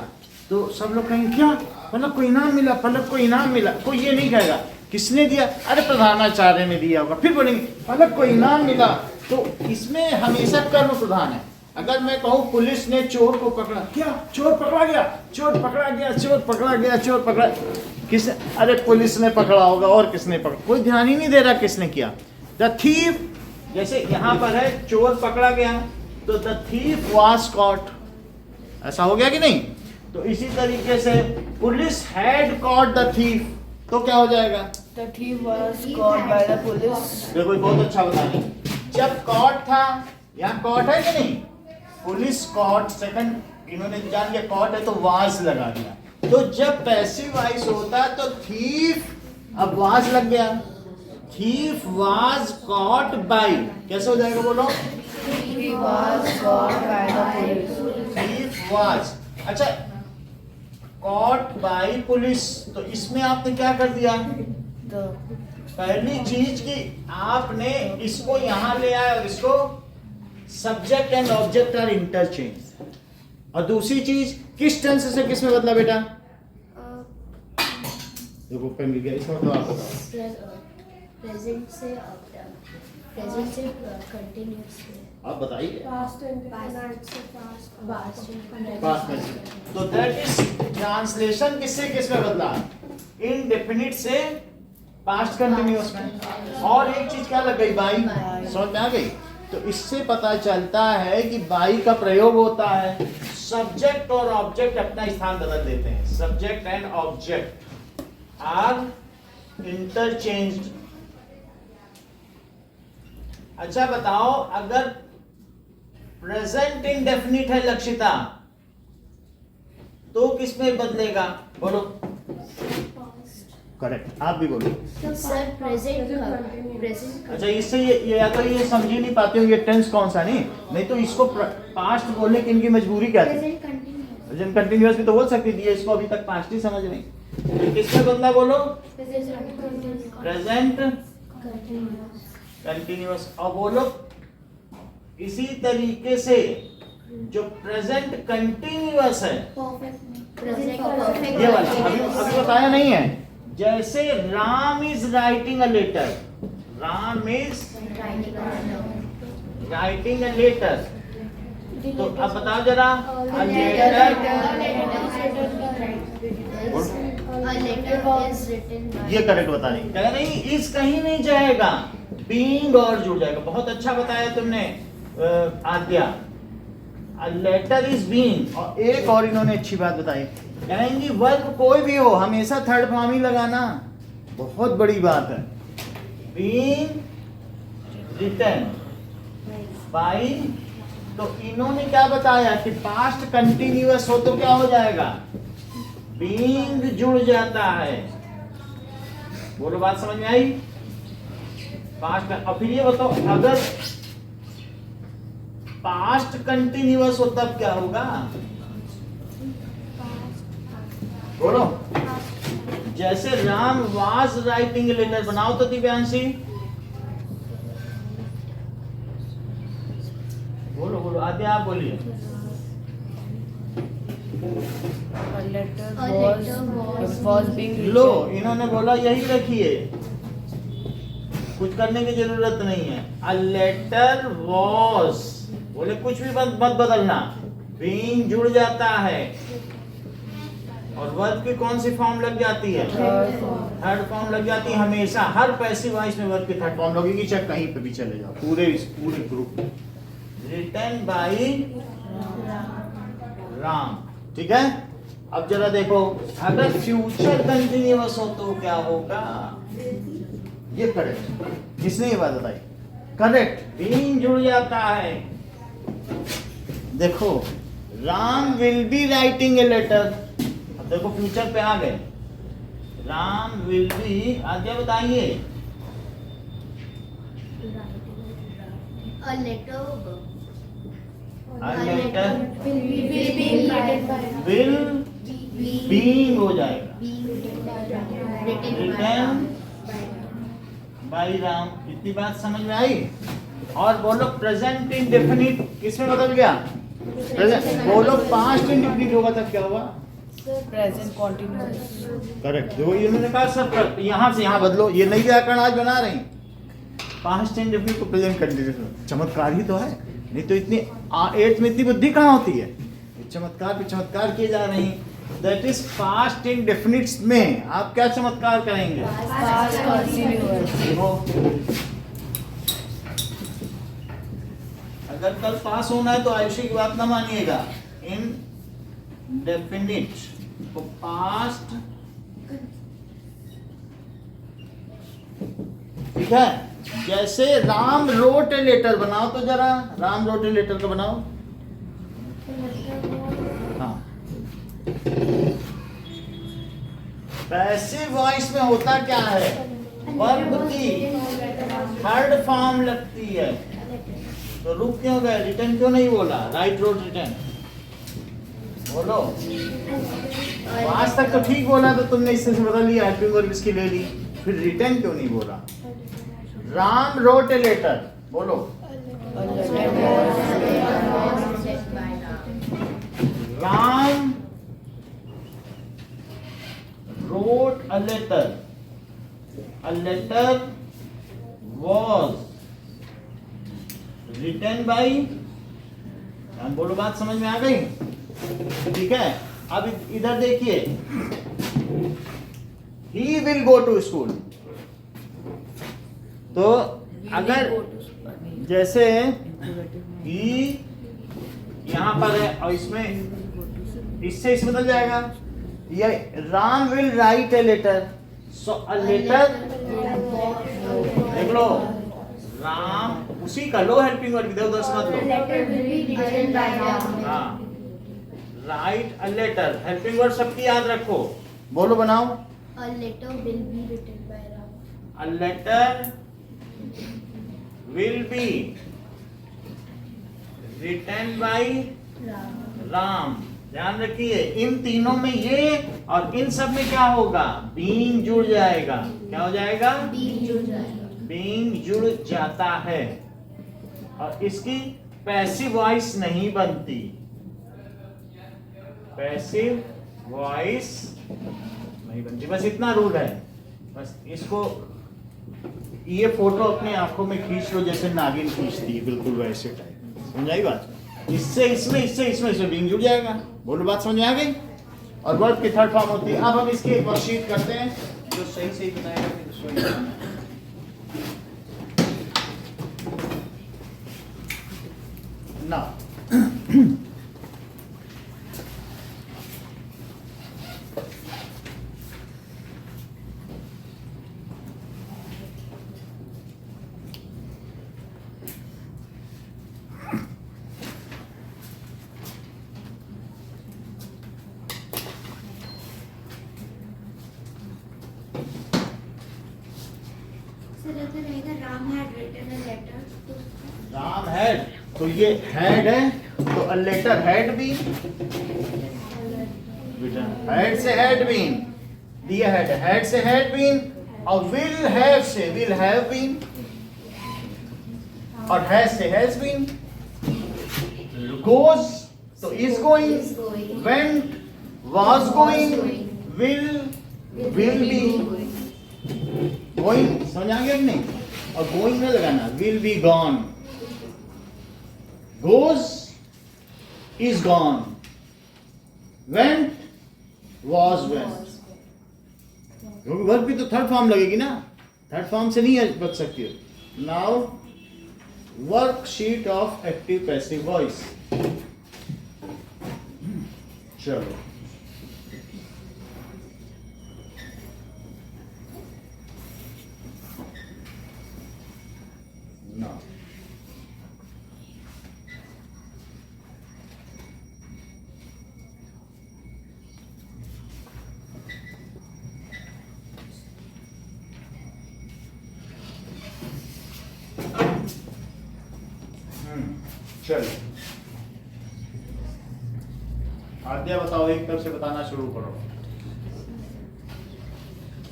तो सब लोग कहेंगे क्या, पलक को इनाम मिला, पलक को इनाम मिला। कोई ये नहीं कहेगा किसने दिया, अरे प्रधानाचार्य ने दिया होगा। फिर बोलेंगे पलक को इनाम मिला। तो इसमें हमेशा कर्म प्रधान है। अगर मैं कहूं पुलिस ने चोर को पकड़ा, क्या चोर पकड़ा गया, चोर पकड़ा गया, चोर पकड़ा गया, चोर पकड़ा, किसने, अरे पुलिस ने पकड़ा होगा, और किसने पकड़ा, कोई ध्यान ही नहीं दे रहा किसने किया। द थीफ, जैसे यहां पर है चोर पकड़ा गया, तो द थीफ वाज कॉट, ऐसा हो गया कि नहीं। तो इसी तरीके से police had caught the thief, तो क्या हो जाएगा, The thief was caught by the police। देखो बहुत अच्छा बता रहे, जब कॉट था, यहाँ कॉट है कि नहीं, पुलिस कॉट, सेकंड इन्होंने जान लिया कॉट है तो वाज लगा दिया। तो जब पैसिव वॉइस होता है तो थीफ, अब वाज लग गया, थीफ वाज कॉट बाय, कैसे हो जाएगा बोलो, He was caught by the police। Thief was, अच्छा कॉट बाय पुलिस, तो इसमें आपने क्या कर दिया, The पहली चीज की आपने इसको यहां ले आए, और इसको subject and object are interchange. और दूसरी चीज किस टेंस से किस में बदला बेटा, देखो पेन मिल गया, इसमें मतलब आप बताओ, प्रेजेंट से कंटिन्यूअस आप बताइए, पास्ट इंडेफिनिट से पास्ट पास्ट में। तो दैट इज ट्रांसलेशन किससे किस में बदला, इनडेफिनिट से पास्ट कंटिन्यूअस में। और एक चीज क्या लग गई, बाई, समझ में आ गई। तो इससे पता चलता है कि बाई का प्रयोग होता है, सब्जेक्ट और ऑब्जेक्ट अपना स्थान बदल देते हैं। Subject and object are interchanged. अच्छा बताओ, अगर प्रेजेंट इंडेफिनिट है लक्षिता, तो किसमें बदलेगा, बोलो। करेक्ट, आप भी बोलो। सर प्रेजेंट अच्छा, इससे ये या तो ये समझ ही नहीं पाते हो ये टेंस कौन सा, नहीं तो इसको पास्ट बोलने की इनकी मजबूरी क्या थी। Present continuous. प्रेजेंट कंटिन्यूअस भी तो बोल सकती थी, इसको अभी तक पास्ट ही समझ नहीं। तो किसमें बदला, बोलो। Present continuous. और बोलो इसी तरीके से जो प्रेजेंट कंटिन्यूअस है, ये वाला अभी बताया नहीं है। जैसे Ram is writing a letter, Ram is writing a letter, तो अब बताओ जरा, अ लेटर, ये करेक्ट बता रही, कह नहीं इस कहीं नहीं जाएगा, बीइंग और जुड़ जाएगा। बहुत अच्छा बताया तुमने आद्या, अ लेटर इज बीइंग। और एक और इन्होंने अच्छी बात बताई, कहेंगी वर्ब कोई भी हो हमेशा थर्ड फॉर्म ही लगाना, बहुत बड़ी बात है। बीइंग रिटन बाय, तो इन्होंने क्या बताया कि पास्ट कंटिन्यूअस हो तो क्या हो जाएगा, बीइंग जुड़ जाता है। बोलो, बात समझ में आई। पास्ट, और फिर ये बताओ अगर पास्ट कंटिन्यूअस हो तब क्या होगा, बोलो। जैसे राम वाज राइटिंग लेटर, बनाओ तो दिव्यांशी, बोलो बोलो, आदि आप बोलिए। A letter was being low, written. इन्होंने बोला यही रखिए, कुछ करने की जरूरत नहीं है। अ लेटर वॉज, बोले कुछ भी मत बदलना, बीइंग जुड़ जाता है और वर्ब की कौन सी फॉर्म लग जाती है, थर्ड फॉर्म लग जाती है हमेशा। हर पैसिव वॉइस में वर्ब की थर्ड फॉर्म लगेगी, चाहे कहीं पे भी चले जाओ, पूरे ग्रुप। रिटन बाय राम, ठीक है। अब जरा देखो, अगर फ्यूचर कंटिन्यूअस हो तो क्या होगा, ये करेक्ट, किसने ये बात बताई, करेक्ट, बीइंग जुड़ जाता है। देखो, Ram will be writing a letter, अब देखो फ्यूचर पे आ गए, राम विल बी, आगे बताइए। A letter विल बीइंग हो जाएगा, रिटन बाय राम। इतनी बात समझ में आई। और बोलो प्रेजेंट इंडेफिनिट किसमें बदल गया, प्रेजेंट। बोलो पास्ट इंडेफिनिट होगा तब क्या होगा, Present continuous. करेक्ट। देखो इन्होंने कहा सब यहाँ से यहाँ बदलो, ये नई व्याकरण आज बना रही, पास्ट इंडेफिनिट को प्रेजेंट कंटिन्यूअस। चमत्कार ही तो है, नहीं तो इतनी 8th में इतनी बुद्धि कहाँ होती है। चमत्कार पे चमत्कार किए जा रही, दैट इज पास्ट इंडेफिनिट्स में आप क्या चमत्कार करेंगे, Past continuous. देखो अगर कल पास होना है तो आयुषी की बात ना मानिएगा, इन डेफिनिट को पास्ट, ठीक है। जैसे राम रोट ए लेटर, बनाओ तो जरा, राम रोट ए लेटर का बनाओ। हाँ, पैसिव वॉइस में होता क्या है, वर्ब की थर्ड फॉर्म लगती है, तो रुक क्यों गए, रिटर्न क्यों नहीं बोला, राइट रोट रिटर्न बोलो। आज तक तो ठीक बोला, तो तुमने इससे बदल लिया, हेल्पिंग वर्ब इसकी ले ली, फिर रिटर्न क्यों नहीं बोला। राम रोट ए लेटर, बोलो। Ram wrote a letter. A letter was written by, बोलो, बात समझ में आ गई, ठीक है। अब इधर देखिए, he will go to school, तो अगर जैसे ही यहाँ पर है और इसमें इससे इस बदल जाएगा, ये Ram will write a letter, so a letter, देख लो राम उसी का लो हेल्पिंग वर्ड, इधर उधर से मत लो। Letter will be written by Ram. हाँ, write a letter, helping word सबकी याद रखो, बोलो बनाओ। A letter will be written by Ram. A letter will be written by Ram. ध्यान रखिए इन तीनों में ये और इन सब में क्या होगा, बीइंग जुड़ जाएगा। क्या हो जाएगा, Being जुड़ जाएगा. बीइंग जुड़ जाता है और इसकी पैसिव वॉइस नहीं बनती, पैसिव वॉइस नहीं बनती। बस इतना रूल है। बस इसको ये फोटो अपने आंखों में खींच लो जैसे नागिन खींचती है, बिल्कुल वैसे टाइप। समझाई बात? इससे इसमें इससे इसमें इसमें बीइंग जुड़ जाएगा। बोलो बात समझ में आ गई? और वर्ब की थर्ड फॉर्म होती है। अब हम इसकी एक वर्कशीट करते हैं जो सही सही बताएगा फिर उसको बताना है। Now, सर अगर रहेगा Ram had written a letter तो राम हैड, तो ये हैड है तो a letter had been, had से हैड बीन दिया, हैड से हैड बीन, और विल हैव से विल हैव बीन, और हैज से हैज बीन, गोज तो is going, went was going, will be going. समझ आ गया कि नहीं? और गोइंग में लगाना, will be gone, goes is gone, went was went। क्योंकि वर्ब भी तो थर्ड फॉर्म लगेगी ना, थर्ड फॉर्म से नहीं बच सकती है। Now worksheet of active passive voice. चलो now चलो आद्या बताओ, एक तरफ से बताना शुरू करो।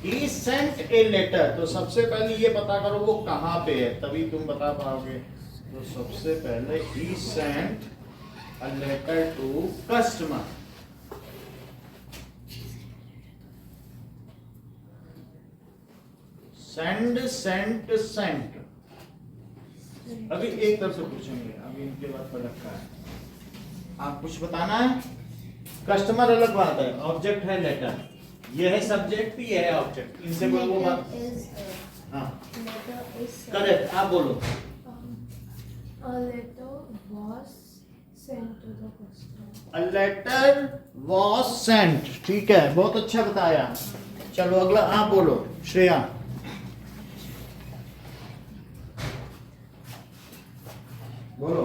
He sent a letter, तो सबसे पहले ये पता करो वो कहाँ पे है, तभी तुम बता पाओगे। तो सबसे पहले he sent a letter to customer। send sent sent। अभी एक तरफ से पूछेंगे, अभी इनके बाद पर रखा है। आप कुछ बताना है? कस्टमर अलग बात है, ऑब्जेक्ट है लेटर, ये है सब्जेक्ट, ये है ऑब्जेक्ट, इनसे कोई वो बात। हाँ करेक्ट, आप बोलो। A letter was sent to the customer. A letter was sent, ठीक है, बहुत अच्छा बताया। चलो अगला आप बोलो, श्रेया। बोलो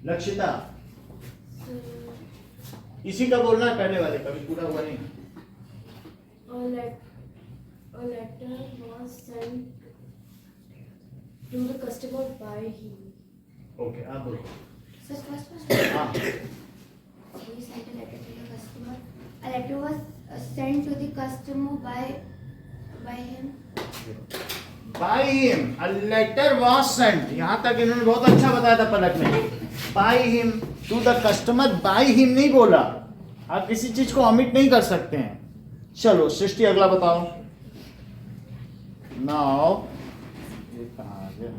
लक्षिता। इसी का बोलना है पहले वाले, कभी पूरा हुआ नहीं। A letter was sent to the customer by him. Okay आप बोलो। सर फर्स्ट हाँ we sent a letter to the customer. A letter was sent to the customer by him. By him, a letter was sent। यहाँ तक इन्होंने बहुत अच्छा बताया था पलक में। By him to the customer, by him नहीं बोला। आप किसी चीज को omit नहीं कर सकते हैं। चलो सृष्टि अगला बताओ। Now ये कहाँ आ गया?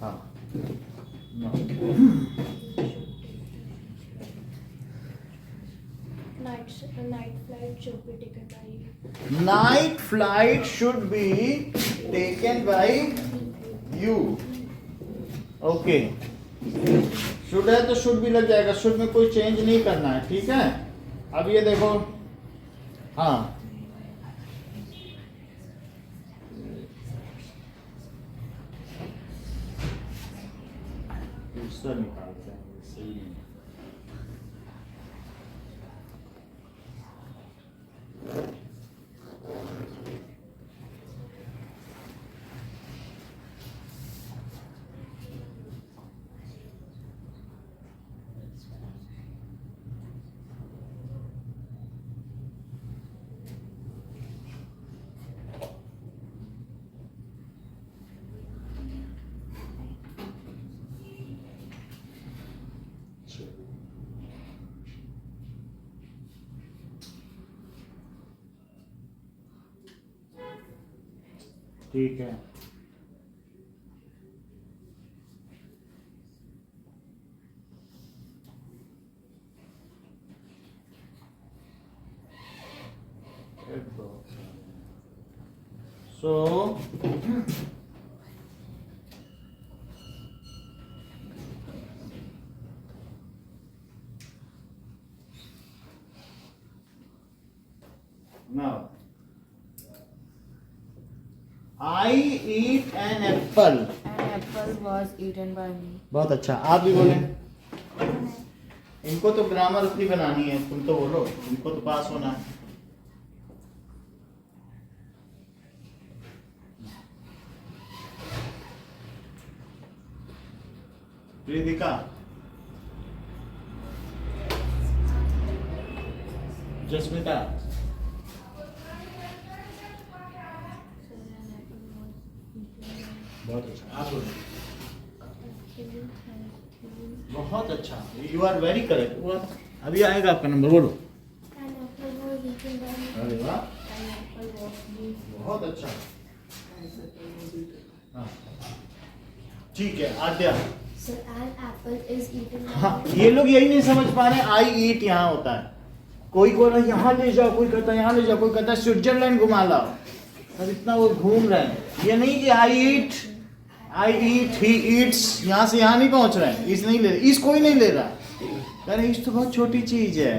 हाँ night flight should be taken by you. Night flight should be taken by you. Okay. Should है तो शुड भी लग जाएगा, शुड में कोई चेंज नहीं करना है, ठीक है। अब ये देखो, हाँ दूसरा निकालते हैं, सही नहीं। ठीक है। So now I eat an apple. An apple was eaten by me. बहुत अच्छा, आप भी बोले। इनको तो ग्रामर अपनी बनानी है, तुम तो बोलो, इनको तो पास होना है। रिदिका, जस्मिता, बहुत अच्छा, आप बोलो। बहुत अच्छा, यू आर वेरी करेक्ट। अभी आएगा आपका नंबर, बोलो। An apple was eaten by me. अरे वाह, An apple was eaten. बहुत अच्छा। हाँ, ठीक है, आद्या। So an apple is eaten by हाँ, me. ये लोग यही नहीं समझ पा रहे, आई ईट यहाँ होता है। कोई बोल रहा है यहाँ ले जाओ, कोई कहता है यहाँ ले जाओ, कोई कहता है स्विट्जरलैंड घुमा लाओ। अब इतना वो घूम रहे हैं, ये नहीं कि आई ईट, ही ईट्स, यहाँ से यहाँ नहीं पहुँच रहे हैं। इस नहीं ले रहे, इस कोई नहीं ले रहा। अरे इस तो बहुत छोटी चीज है।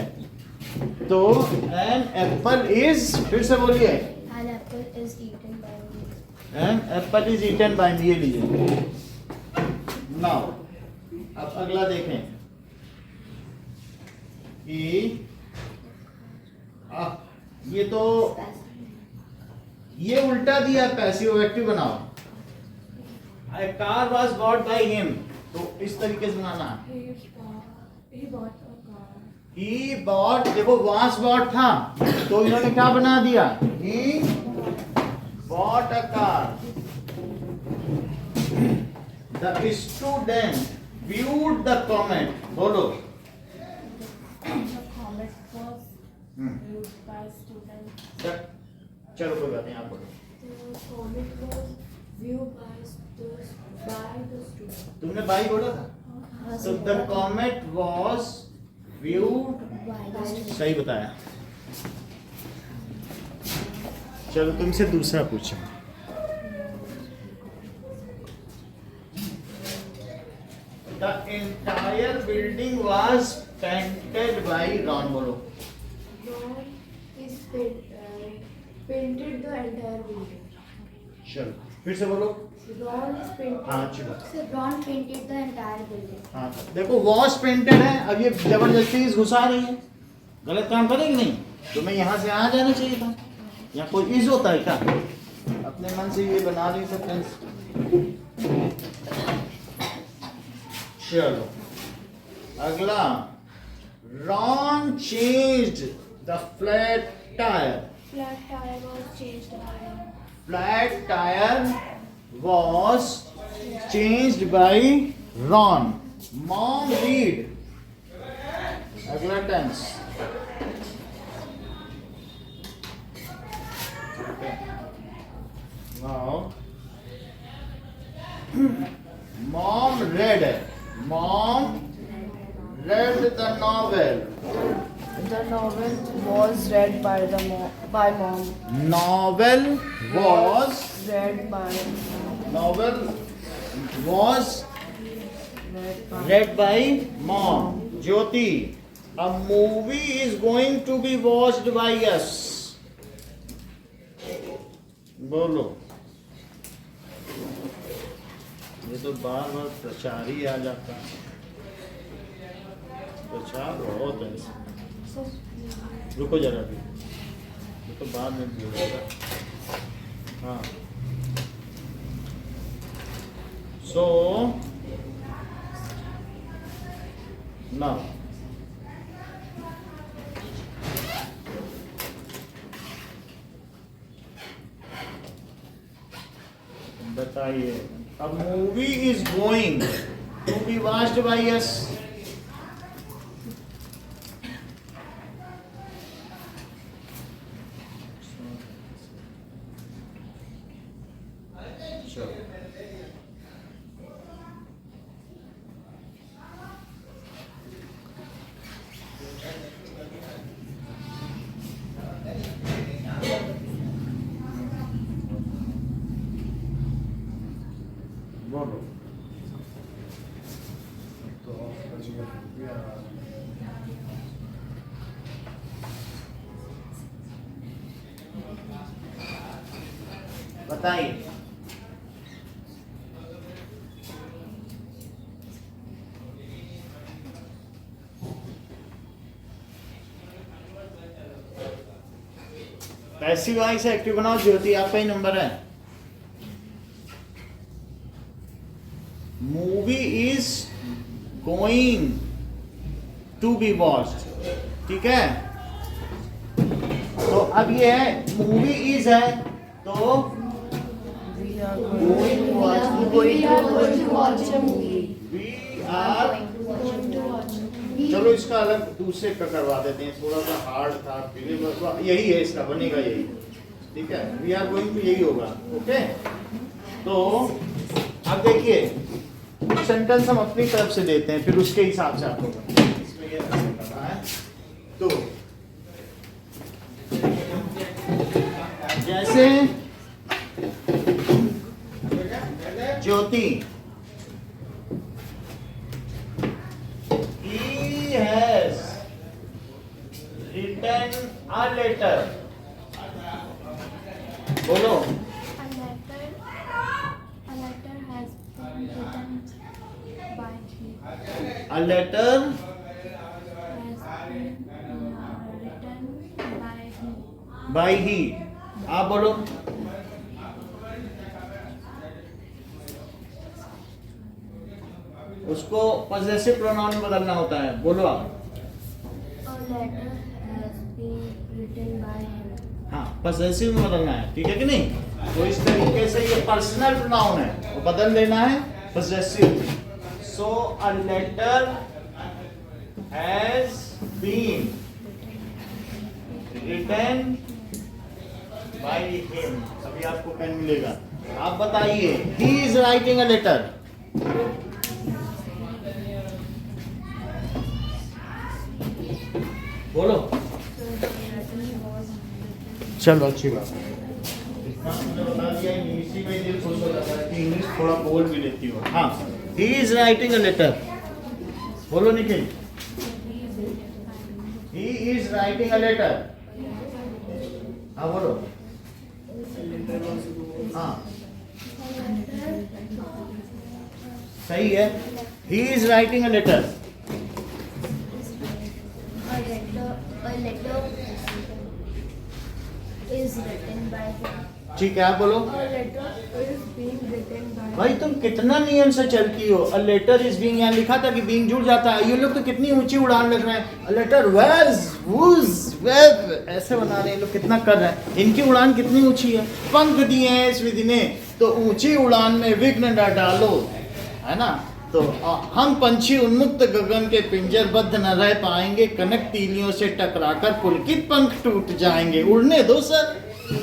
तो एन एप्पल इज, फिर से बोलिए। An apple is eaten by me. An apple is eaten by me, ये लीजिए। नाउ अब अगला देखें कि ये तो ये उल्टा दिया, पैसिव एक्टिव बनाओ। A car was bought by him, तो इस तरीके से बनाना। He bought a car. He bought, देखो was bought था, तो इन्होंने क्या बना दिया? He bought a car. The student viewed the comet. बोलो। The comet was viewed by students. चलो कोई बात नहीं, आप बोलो। The comet was viewed by the students. तुमने बाई बोला था? So the comet was viewed, सही बताया। चलो तुमसे दूसरा पूछो। The entire building was painted by Ron, बोलो। Ron is painted the entire building. चलो फिर से बोलो। Ron is painted. हाँ अच्छी बात। So Ron painted the entire building. हाँ देखो वॉश पेंटेड है, अब ये जबरदस्ती इस घुसा रही है, गलत काम करेगी नहीं। तुम्हें यहाँ से आ जाना चाहिए था, यहाँ कोई इज होता है क्या? अपने मन से ये बना नहीं सकते। चलो अगला, Ron changed the flat tyre. Flat tire was changed by. Flat tire was changed by Ron. Mom read. अगला tense. Okay. Now, Mom read the novel. The novel was read by mom. Novel was Read by read by mom. Jyoti, a movie is going to be watched by us. बोलो, ये तो बार बार प्रचार ही आ जाता है, प्रचार बहुत है इसमें। रुको जरा भी, ये तो बाद में बोलेगा। हाँ, so now बताइए, a movie is going to be watched by us. बोलो। बताइए, पैसिव वॉइस से एक्टिव बनाओ। ज्योति, आपका ही नंबर है। Movie is going to be watched, ठीक है। तो अब ये है मूवी इज है, तो we are going to watch We are going to watch a movie. We are. Going to watch. चलो इसका अलग दूसरे का करवा देते हैं, थोड़ा सा हार्ड था, फिर यही है, इसका बनेगा यही, ठीक है। वी आर गोइंग टू यही होगा, ओके। तो अब देखिए, सेंटेंस हम अपनी तरफ से देते हैं, फिर उसके हिसाब से आपको इसमें ये करना है। तो जैसे ज्योति, he has written a letter. बोलो। A letter has been written by him. A letter Has been written by him. by he. आप बोलो। उसको पॉजेसिव प्रोनाउन में बदलना होता है, बोलो आप। A letter has been written by him. हाँ, पॉजेसिव में बदलना है, ठीक है कि नहीं। तो इस तरीके से ये पर्सनल प्रोनाउन है, वो बदल देना है possessive. So a letter has been written by him. अभी आपको पेन मिलेगा, आप बताइए। He is writing a letter. बोलो। चलो, अच्छी बात है। इतना मुझे बता दिया, इसी में दिल खुश हो जाता है कि इंग्लिश थोड़ा बोल भी लेती हो। हाँ, he is writing a letter. बोलो Nikhil. He is writing a letter. हाँ बोलो। हाँ, सही है। He is writing a letter. A letter is written by him. ठीक है, आप बोलो। A letter is being written by. भाई तुम कितना नियम से चलती हो। अ लेटर इज बीइंग, यहाँ लिखा था कि बीइंग जुड़ जाता है। ये लोग तो कितनी ऊंची उड़ान लग रहे हैं। अ लेटर वेज वूज वेब ऐसे बना रहे हैं लोग, कितना कर रहे हैं। इनकी उड़ान कितनी ऊंची है। पंख दिए हैं इस विधि ने, तो ऊंची उड़ान में विघ्न न डालो, है ना। तो हम पंछी उन्मुक्त गगन के पिंजरबद्ध न रह पाएंगे, कनक तीलियों से टकराकर पुलकित पंख टूट जाएंगे। उड़ने दो सर,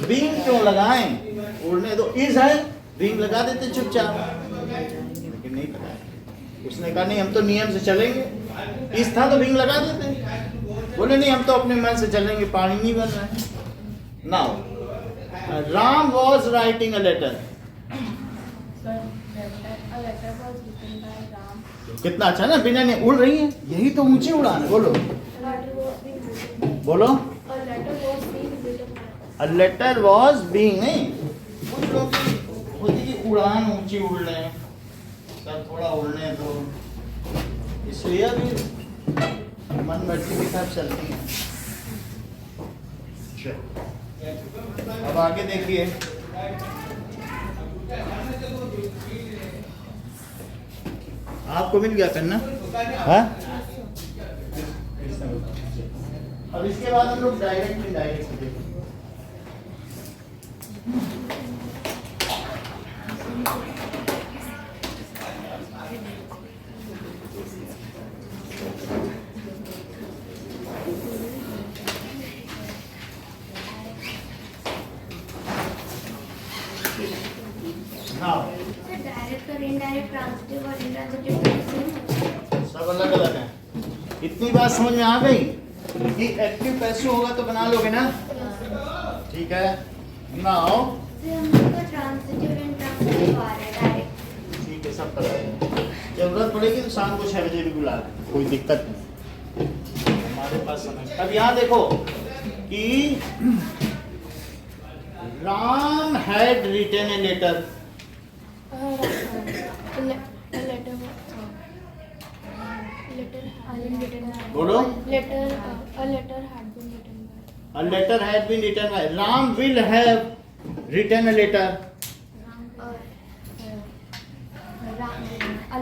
बींग क्यों लगाएं, उड़ने दो। इज है, बींग लगा देते चुपचाप, लेकिन नहीं लगाया। उसने कहा नहीं, हम तो नियम से चलेंगे। इस था तो बींग लगा देते। बोले नहीं हम तो अपने मन से चलेंगे, पानी नहीं बन रहा है। Now Ram was writing a letter. Sir, a letter was written by Ram. कितना अच्छा ना, बिना नहीं उड़ रही है, यही तो ऊंची उड़ान है। बोलो A letter was being written. बोलो A letter was being written. A letter was being, नहीं कुछ लोग होती कि उड़ान ऊंची उड़ रहे हैं, सर थोड़ा उड़ने तो, इसलिए अभी मन मर्जी के साथ चलती है। अब आगे देखिए, आपको मिल गया करना है। अब इसके बाद हम लोग डायरेक्ट इनडायरेक्ट देखेंगे। Now, सर डायरेक्ट और इनडायरेक्ट, ट्रांजिटिव और इंट्रांजिटिव तो सेम है। सब अलग अलग है। इतनी बात समझ में आ गई कि एक्टिव पैसिव होगा तो बना लोगे ना, ठीक है। नाउ फिर हम लोग का ट्रांजिटिव और इंट्रांजिटिव आ रहा है डायरेक्ट। ठीक है, सब पता है। जरूरत पड़ेगी तो शाम को 6 बजे भी बुला लें, कोई दिक्कत नहीं, हमारे पास समय। अब यहाँ देखो कि Ram had written a letter. A letter had been written by. बोलो A letter had been written by. A letter had been written by Ram will have written a letter. A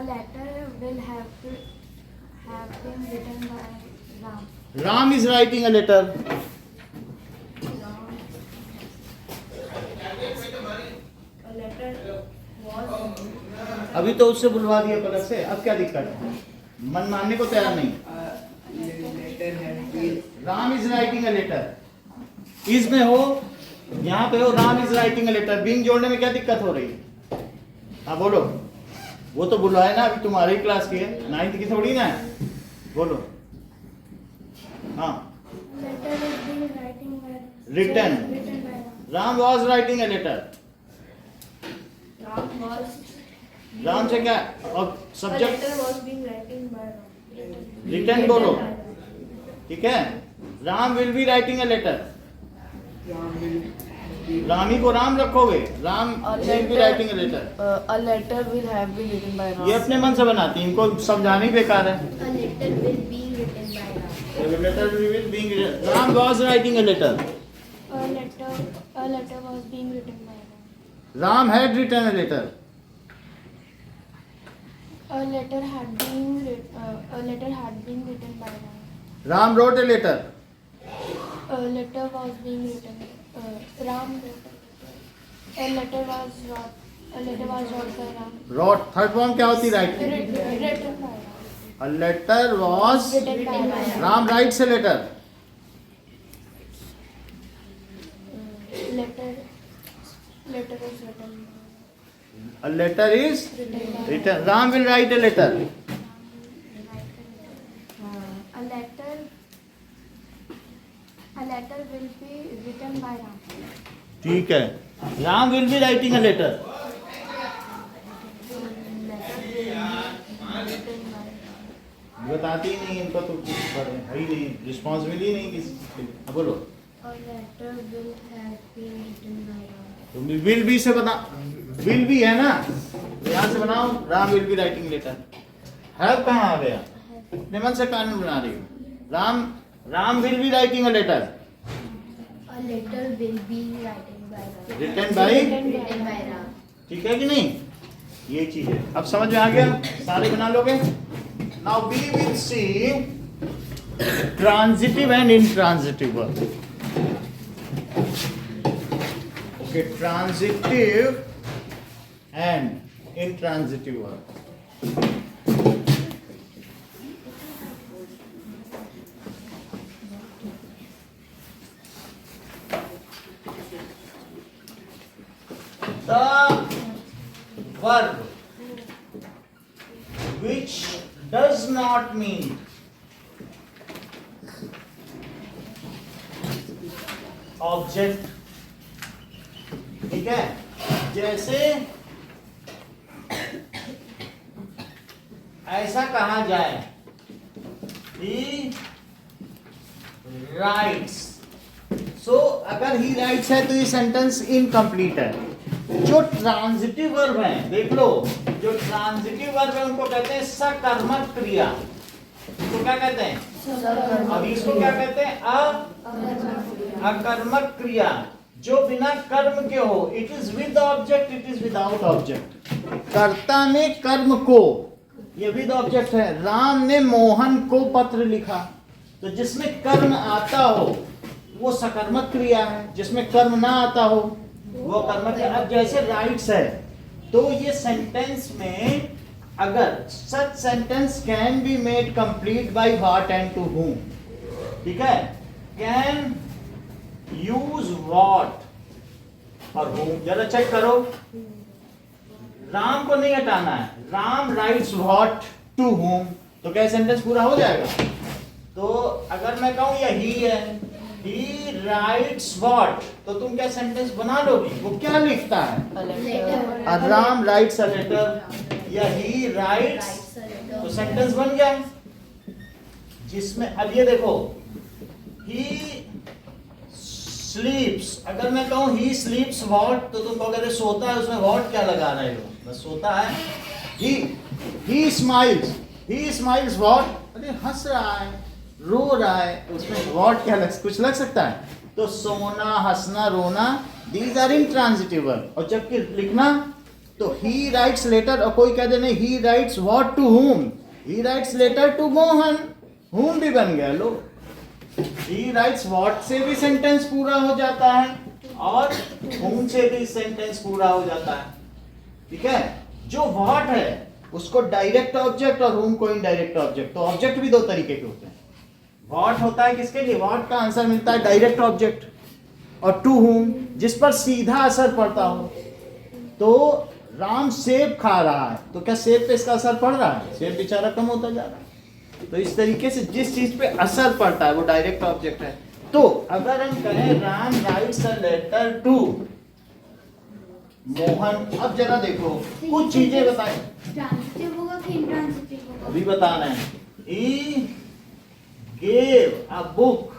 letter will have been written by Ram. Ram is writing a letter. A letter was. अभी तो उससे बुलवा दिया पलक से, अब क्या दिक्कत है? मन मानने को तैयार नहीं। Ram is writing a letter. Is में हो, यहाँ पे हो Ram is writing a letter, being जोड़ने में क्या दिक्कत हो रही है? हाँ बोलो, वो तो बुलवाए ना, अभी तुम्हारी क्लास की है, 9th की थोड़ी ना है। बोलो हाँ। Letter is being writing by Written. written by Ram. Ram was writing a letter. Ram was. Ram से क्या और A subject letter was being written by Ram. Written बोलो, ठीक है। Ram will be writing a letter. रामी को राम रखोगे, Ram will be writing a letter. A letter will have been written by Ram. ये अपने मन से बनाती है, इनको समझाने ही बेकार है। A letter will be written by Ram. Letter will being, Ram was writing a letter. A letter was being written by Ram. Ram had written a letter. A letter had been written by Ram. Ram wrote a letter. A letter was being written. Ram wrote a letter. A letter was wrote by Ram. Wrote third form क्या होती? Writing. Written by Ram. A letter was, Written by Ram. Ram writes a letter. Letter is written. A letter is Written by written. Ram will write a letter. A letter will be written by Ram. ठीक है, Ram will be writing a letter. बताती ही नहीं, इनको तो कुछ है ही नहीं, रिस्पॉन्सिबिलिटी ही नहीं किसी चीज के लिए। अब बोलो A letter will have been written by Ram. तुम विल बी से बता, विल बी है ना, यहाँ से बनाओ Ram will be writing letter. Have कहाँ आ गया? अपने मन से कानून बना रही हो। Ram will be writing a letter. A letter will be written by Ram. Written by, Written by Ram. ठीक है कि नहीं? ये चीज है। अब समझ में आ गया? सारे बना लोगे? Now we will see transitive and intransitive verb. Okay, transitive and intransitive verb. The verb, which does not mean object, ठीक है। जैसे ऐसा कहा जाए, ही राइट्स, सो अगर ही राइट्स है तो ये सेंटेंस इनकम्प्लीट है। जो ट्रांजिटिव वर्ब है, देख लो, जो ट्रांजिटिव वर्ब है उनको कहते हैं सकर्मक क्रिया। तो क्या कहते हैं? अब इसको क्या कहते हैं? अकर्मक क्रिया, जो बिना कर्म के हो। It is with object, it is without object. कर्ता ने कर्म को, ये विद ऑब्जेक्ट है। राम ने मोहन को पत्र लिखा, तो जिसमें कर्म आता हो वो सकर्मक क्रिया है, जिसमें कर्म ना आता हो वो कर्मक है। अब जैसे राइट्स है, तो ये सेंटेंस में अगर such sentence can be made complete by what and to whom, ठीक है। कैन यूज व्हाट और whom, जरा चेक करो। राम को नहीं हटाना है, Ram writes what to whom, तो क्या सेंटेंस पूरा हो जाएगा? तो अगर मैं कहूं या ही है, ही राइट्स व्हाट, तो तुम क्या सेंटेंस बना लोगी? वो क्या लिखता है? राम राइट्स अ लेटर या ही राइट्स, तो सेंटेंस बन गया। जिसमें अब ये देखो, ही स्लीप्स, अगर मैं कहूं ही स्लीप्स व्हाट, तो तुम कहोगे सोता है, उसमें व्हाट क्या लगा रहे हो? बस सोता है। ही स्माइल्स व्हाट, अरे हंस रहा है, रो रहा है, उसमें व्हाट क्या कुछ लग सकता है? तो सोना, हंसना, रोना, दीज आर इंट्रांजिटिव वर्ब। और जबकि लिखना तो ही राइट्स लेटर, और कोई कह दे नहीं he writes what to whom, he writes letter to Mohan, whom भी बन गया। लो, ही राइट्स व्हाट से भी सेंटेंस पूरा हो जाता है और whom से भी सेंटेंस पूरा हो जाता है, ठीक है। जो व्हाट है उसको डायरेक्ट ऑब्जेक्ट और whom को इनडायरेक्ट ऑब्जेक्ट। तो ऑब्जेक्ट भी दो तरीके के होते हैं। व्हाट होता है किसके लिए? व्हाट का आंसर मिलता है डायरेक्ट ऑब्जेक्ट, और टू whom जिस पर सीधा असर पड़ता हो। तो राम सेब खा रहा है, तो क्या सेब पे इसका असर पड़ रहा है? सेब बेचारा कम होता जा रहा है। तो इस तरीके से जिस चीज पे असर पड़ता है वो डायरेक्ट ऑब्जेक्ट है। तो अगर हम कहें Ram writes a letter to Mohan, अब जरा देखो कुछ चीजें बताएं। ट्रांजिटिव होगा कि इंट्रांजिटिव होगा? अभी बताना है। He gave a book.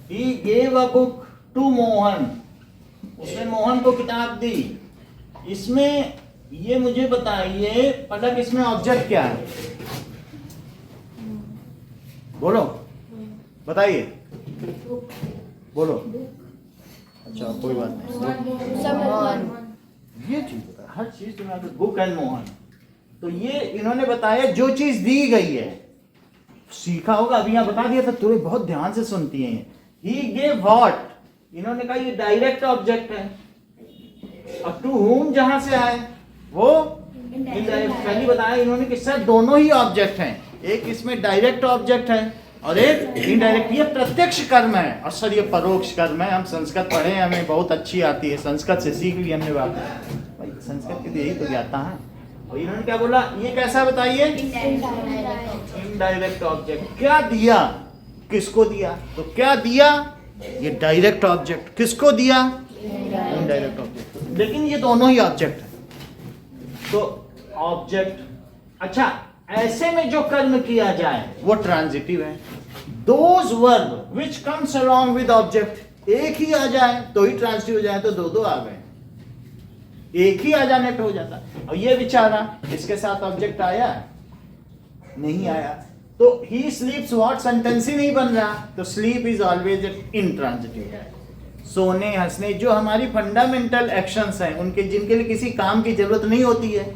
He gave a book to Mohan, उसने मोहन को किताब दी। इसमें ये मुझे बताइए पलक, इसमें ऑब्जेक्ट क्या है? बोलो, बताइए, बोलो। अच्छा कोई बात नहीं, ये चीज हर चीज तुम्हारे बुक एंड मोहन। तो ये इन्होंने बताया जो चीज दी गई है, सीखा होगा, अभी यहाँ बता दिया था, तुम्हें बहुत ध्यान से सुनती हैं। ही गेव व्हाट, इन्होंने कहा ये डायरेक्ट ऑब्जेक्ट है, और टू whom जहां से आए वो इनडायरेक्ट। पहले बताया इन्होंने कि सर दोनों ही ऑब्जेक्ट हैं, एक इसमें डायरेक्ट ऑब्जेक्ट है और एक इनडायरेक्ट। ये प्रत्यक्ष कर्म है और सर ये परोक्ष कर्म है। हम संस्कृत पढ़े, हमें बहुत अच्छी आती है, संस्कृत से सीख ली हमने बात। भाई संस्कृत की तो यही तो ज्ञाता है। और इन्होंने क्या बोला, ये कैसा बताइए? Indirect object. क्या दिया, किसको दिया? तो क्या दिया? ये डायरेक्ट ऑब्जेक्ट। किसको दिया? Indirect object. लेकिन ये दोनों ही ऑब्जेक्ट है। तो ऑब्जेक्ट, अच्छा ऐसे में जो कर्म किया जाए वो ट्रांजिटिव है। Those verb which comes along with object, एक ही आ जाए तो ही ट्रांजिटिव हो जाए, तो दो दो आ गए, एक ही आ जाने पे हो जाता। और ये बेचारा, इसके साथ ऑब्जेक्ट आया नहीं आया, तो ही स्लीप्स व्हाट सेंटेंस ही नहीं बन रहा। तो स्लीप इज ऑलवेज इंट्रांजिटिव। सोने, हंसने, जो हमारी फंडामेंटल एक्शंस हैं उनके, जिनके लिए किसी काम की जरूरत नहीं होती है।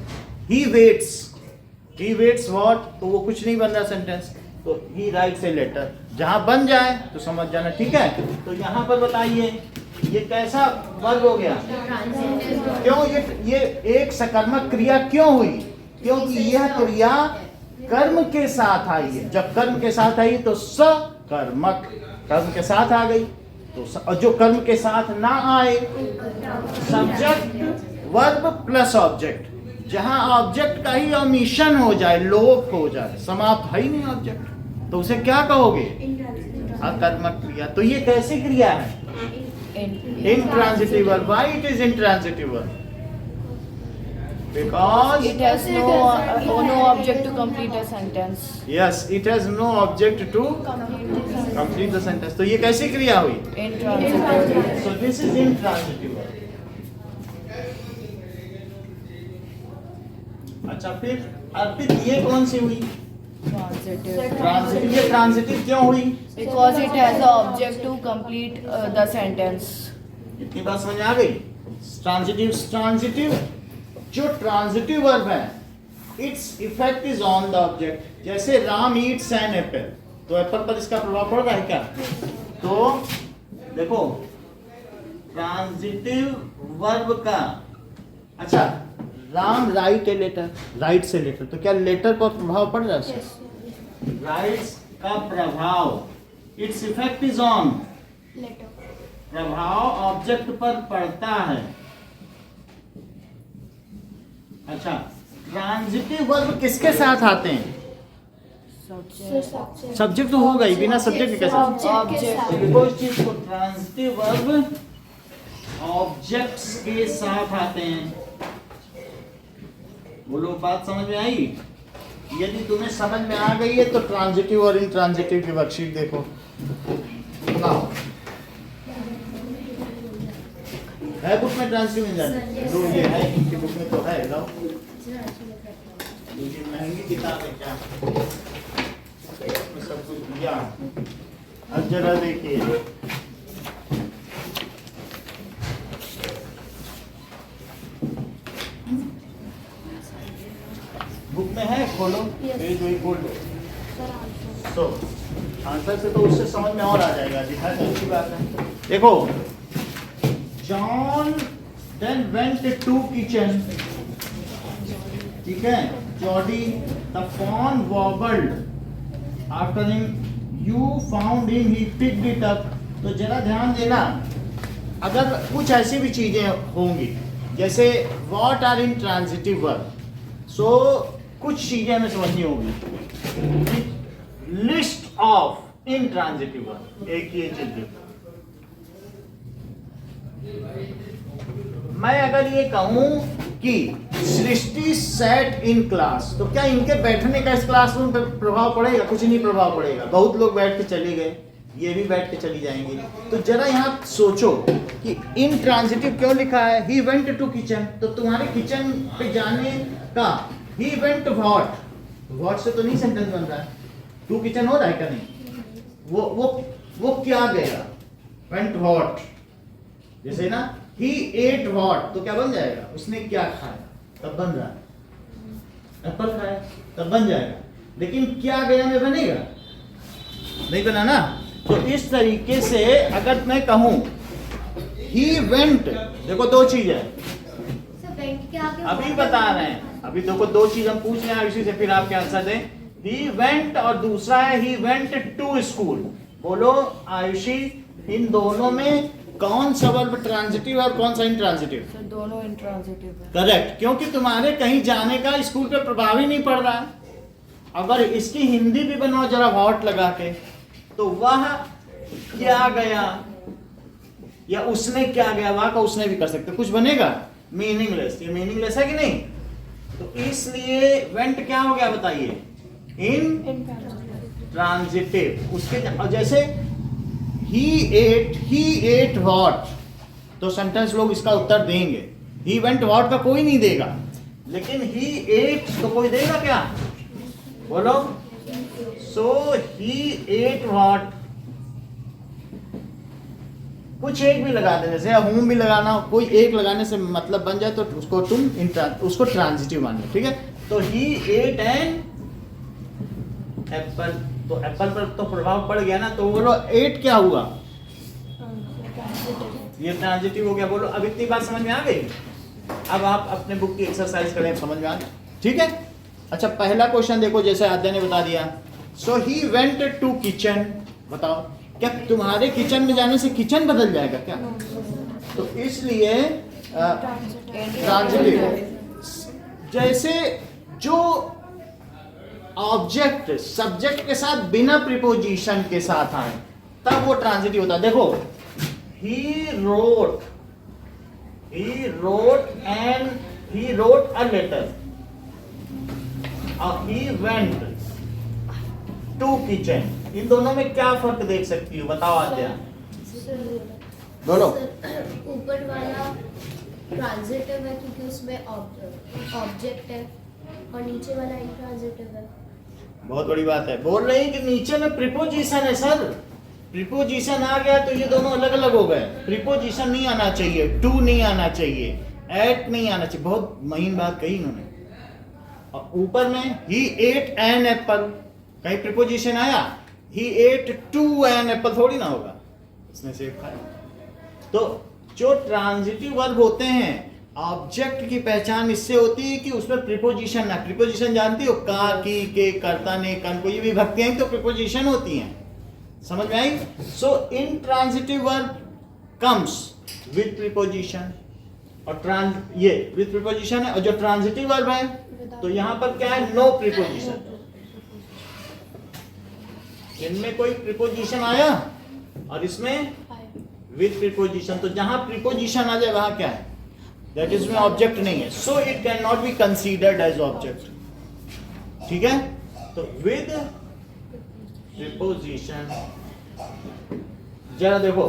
ही वेट्स व्हाट, तो वो कुछ नहीं बन रहा सेंटेंस। तो ही राइट्स ए लेटर, जहां बन जाए तो समझ जाना, ठीक है। तो यहां पर बताइए ये कैसा वर्ग हो गया? क्यों ये एक सकर्मक क्रिया क्यों हुई? क्योंकि यह क्रिया कर्म के साथ आई है। जब कर्म के साथ आई तो सकर्मक, कर्म के साथ आ गई। तो जो कर्म के साथ ना आए, सब्जेक्ट वर्ब प्लस ऑब्जेक्ट, जहां ऑब्जेक्ट का ही ओमिशन हो जाए, लोप हो जाए, समाप्त है ही नहीं ऑब्जेक्ट, तो उसे क्या कहोगे? अकर्मक क्रिया। तो ये कैसी क्रिया है? Intransitive verb. Why it is intransitive verb? Because It has no object to complete a sentence. yes, it has no object to complete the sentence. तो ये कैसी क्रिया हुई? Intransitive. So this is intransitive verb. अच्छा फिर अर्पित ये कौन सी हुई? Transitive. ट्रांजिटिव। ये ट्रांजिटिव क्यों हुई? Because it has an object to complete the sentence. इतनी बात समझ आ गई? ट्रांजिटिव जो ट्रांजिटिव वर्ब है, it's effect is on the object. जैसे राम ईट्स एन एप्पल, तो एप्पल पर इसका प्रभाव पड़ रहा है क्या? तो देखो ट्रांजिटिव वर्ब का, अच्छा Ram write a letter, write से लेटर, तो क्या लेटर पर प्रभाव पड़ रहा है? राइट्स का प्रभाव, its effect is on, letter प्रभाव ऑब्जेक्ट पर पड़ता है। अच्छा ट्रांजिटिव वर्ब किसके साथ आते हैं? Subject. सब्जेक्ट तो होगा ही, बिना सब्जेक्ट के कैसे? Object. देखो इस चीज को, ट्रांजिटिव वर्ब ऑब्जेक्ट्स के साथ आते हैं। बोलो बात समझ में आई? यदि तुम्हें समझ में आ गई है तो ट्रांजिटिव और इंट्रांजिटिव की वर्कशीट देखो। लाओ, है बुक में ट्रांजिटिव मिल जाए? दो ये है, इनकी बुक में तो है। लाओ, ये महंगी किताब है क्या? इसमें सब कुछ दिया। अब जरा देखिए, बुक में है, खोलो पेज वही खोल लो। तो आंसर से तो उससे समझ में और आ जाएगा। दिखा तो अच्छी बात है। देखो, John then went to kitchen, ठीक है, Jodie the fawn wobbled after him, you found him, he picked it up. तो जरा ध्यान देना, अगर कुछ ऐसी भी चीजें होंगी जैसे what are intransitive verb, so कुछ चीजें हमें समझनी होगी। List of intransitive verb, एक ये चीज देखो। मैं अगर ये कहूं कि सृष्टि सेट इन क्लास, तो क्या इनके बैठने का इस क्लासरूम पर प्रभाव पड़ेगा? कुछ नहीं प्रभाव पड़ेगा। बहुत लोग बैठ के चले गए, ये भी बैठ के चली जाएंगी। तो जरा यहाँ सोचो कि इन ट्रांजिटिव क्यों लिखा है? ही वेंट टू किचन, तो तुम्हारे किचन पे जाने का ही वेंट व्हाट, व्हाट से तो नहीं सेंटेंस बन रहा है। टू किचन हो रहा है क्या? नहीं। वो क्या गया? Went what. जैसे ना ही एट व्हाट, तो क्या बन जाएगा? उसने क्या खाया, तब बन रहा है। एप्पल खाया, तब बन जाएगा। लेकिन क्या गया में बनेगा? नहीं बना ना। तो इस तरीके से अगर मैं कहूं ही वेंट, देखो दो चीज है, अभी बता रहे हैं, अभी देखो दो चीज हम पूछ रहे हैं इसी से, फिर आपके आंसर दें। ही वेंट और दूसरा है ही वेंट टू स्कूल। बोलो आयुषी, इन दोनों में कौन सा वर्ब ट्रांजिटिव और कौन सा इंट्रांजिटिव? So, दोनों इंट्रांजिटिव है। करेक्ट, क्योंकि तुम्हारे कहीं जाने का स्कूल पे प्रभाव ही नहीं पड़ रहा है। अगर इसकी हिंदी भी बनाओ जरा व्हाट लगा के, तो वह क्या गया या उसने क्या गया, वहां का उसने भी कर सकते, कुछ बनेगा मीनिंगलेस। ये मीनिंगलेस है कि नहीं? तो इसलिए वेंट क्या हो गया बताइए? इन ट्रांजिटिव। उसके जैसे ही एट व्हाट, तो सेंटेंस लोग इसका उत्तर देंगे। ही वेंट व्हाट का कोई नहीं देगा, लेकिन ही एट तो कोई देगा क्या? बोलो। सो ही एट व्हाट, कुछ एक भी लगा देने से, होम भी लगाना, कोई एक लगाने से मतलब बन जाए तो उसको तुम उसको ट्रांजिटिव मान लो, ठीक है। तो ही एट एन एप्पल, तो एप्पल पर तो प्रभाव पड़ गया ना। तो बोलो एट क्या हुआ? ये ट्रांजिटिव हो गया। बोलो अब इतनी बात समझ में आ गई? अब आप अपने बुक की एक्सरसाइज करें, समझ में आ गया, ठीक है। अच्छा पहला क्वेश्चन देखो, जैसे आद्या ने बता दिया, सो ही वेंट टू किचन। बताओ क्या तुम्हारे किचन में जाने से किचन बदल जाएगा क्या? तो इसलिए ट्रांजिटिव। जैसे जो ऑब्जेक्ट सब्जेक्ट के साथ बिना प्रीपोजिशन के साथ आए तब वो ट्रांजिटिव होता है। देखो he wrote a letter. He went to kitchen. इन दोनों में क्या फर्क देख सकती हो, बताओ आद्या। बोलो। ऊपर वाला ट्रांजिटिव है क्योंकि उसमें ऑब्जेक्ट है और नीचे वाला इंट्रांजिटिव है। बहुत बड़ी बात है। बोल रही है कि नीचे में प्रीपोजिशन है सर, प्रीपोजिशन आ गया तो ये दोनों अलग अलग हो गए। प्रीपोजिशन नहीं आना चाहिए, टू नहीं आना चाहिए, एट नहीं आना चाहिए। बहुत महीन बात कही इन्होंने। और ऊपर में ही एट एन एप्पल, कहीं प्रीपोजिशन आया? ही एट टू एन एप्पल थोड़ी ना होगा, इसमें से खाया। तो जो ट्रांजिटिव वर्ब होते हैं, ऑब्जेक्ट की पहचान इससे होती है कि उसमें प्रीपोजिशन ना। प्रीपोजिशन जानती हो? का, की, के, कर्ता, ने, कन, को, ये विभक्तियां तो प्रीपोजिशन होती हैं। समझ में आई? So intransitive verb comes with preposition, और ये विद प्रीपोजिशन है। और जो ट्रांजिटिव वर्ब है तो यहां पर क्या है? No preposition. इनमें कोई प्रीपोजिशन आया और इसमें विद प्रीपोजिशन। तो जहां प्रीपोजिशन आ जाए वहां क्या है? दैट इज में ऑब्जेक्ट नहीं है, so it can not be considered as object. ठीक है? तो विद प्रीपोजिशन, जरा देखो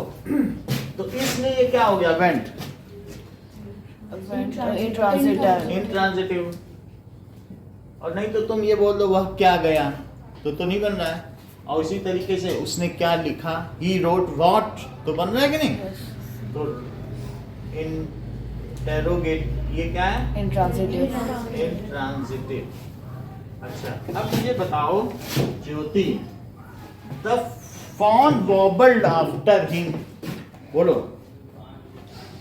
तो इसलिए ये क्या हो गया? Went, intransitive. और नहीं तो तुम ये बोल दो वह क्या गया, तो नहीं बन रहा है। और इसी तरीके से उसने क्या लिखा? ही रोट व्हाट, तो बन रहा है कि नहीं? तो इंटेरोगेट, ये क्या है? इंट्रांजिटिव। अच्छा, अब मुझे बताओ Jyoti, the fawn wobbled after him. बोलो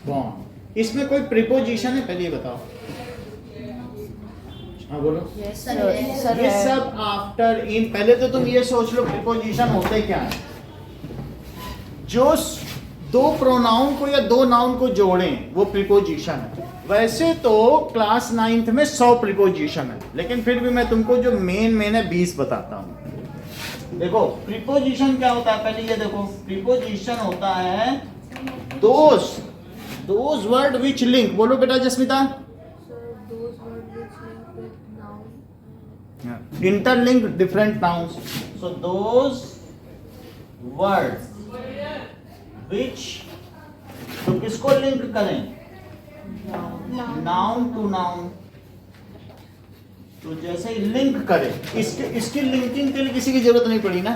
फॉन, इसमें कोई प्रीपोजिशन है? पहले ये बताओ। हाँ बोलो। ये सब आफ्टर इन। पहले तो तुम ये सोच लो प्रीपोजिशन होते क्या है। जो दो प्रोनाउन को या दो नाउन को जोड़ें वो प्रीपोजिशन है। वैसे तो क्लास 9th में 100 प्रीपोजिशन है, लेकिन फिर भी मैं तुमको जो मेन है 20 बताता हूं। देखो प्रीपोजिशन क्या होता है, पहले ये देखो। प्रीपोजिशन होता है दोज वर्ड विच लिंक। बोलो बेटा Jasmita. Interlink different nouns. So those words which, तो किसको लिंक करें? Noun to noun. तो जैसे ही लिंक करें, इसकी लिंकिंग के लिए किसी की जरूरत नहीं पड़ी ना,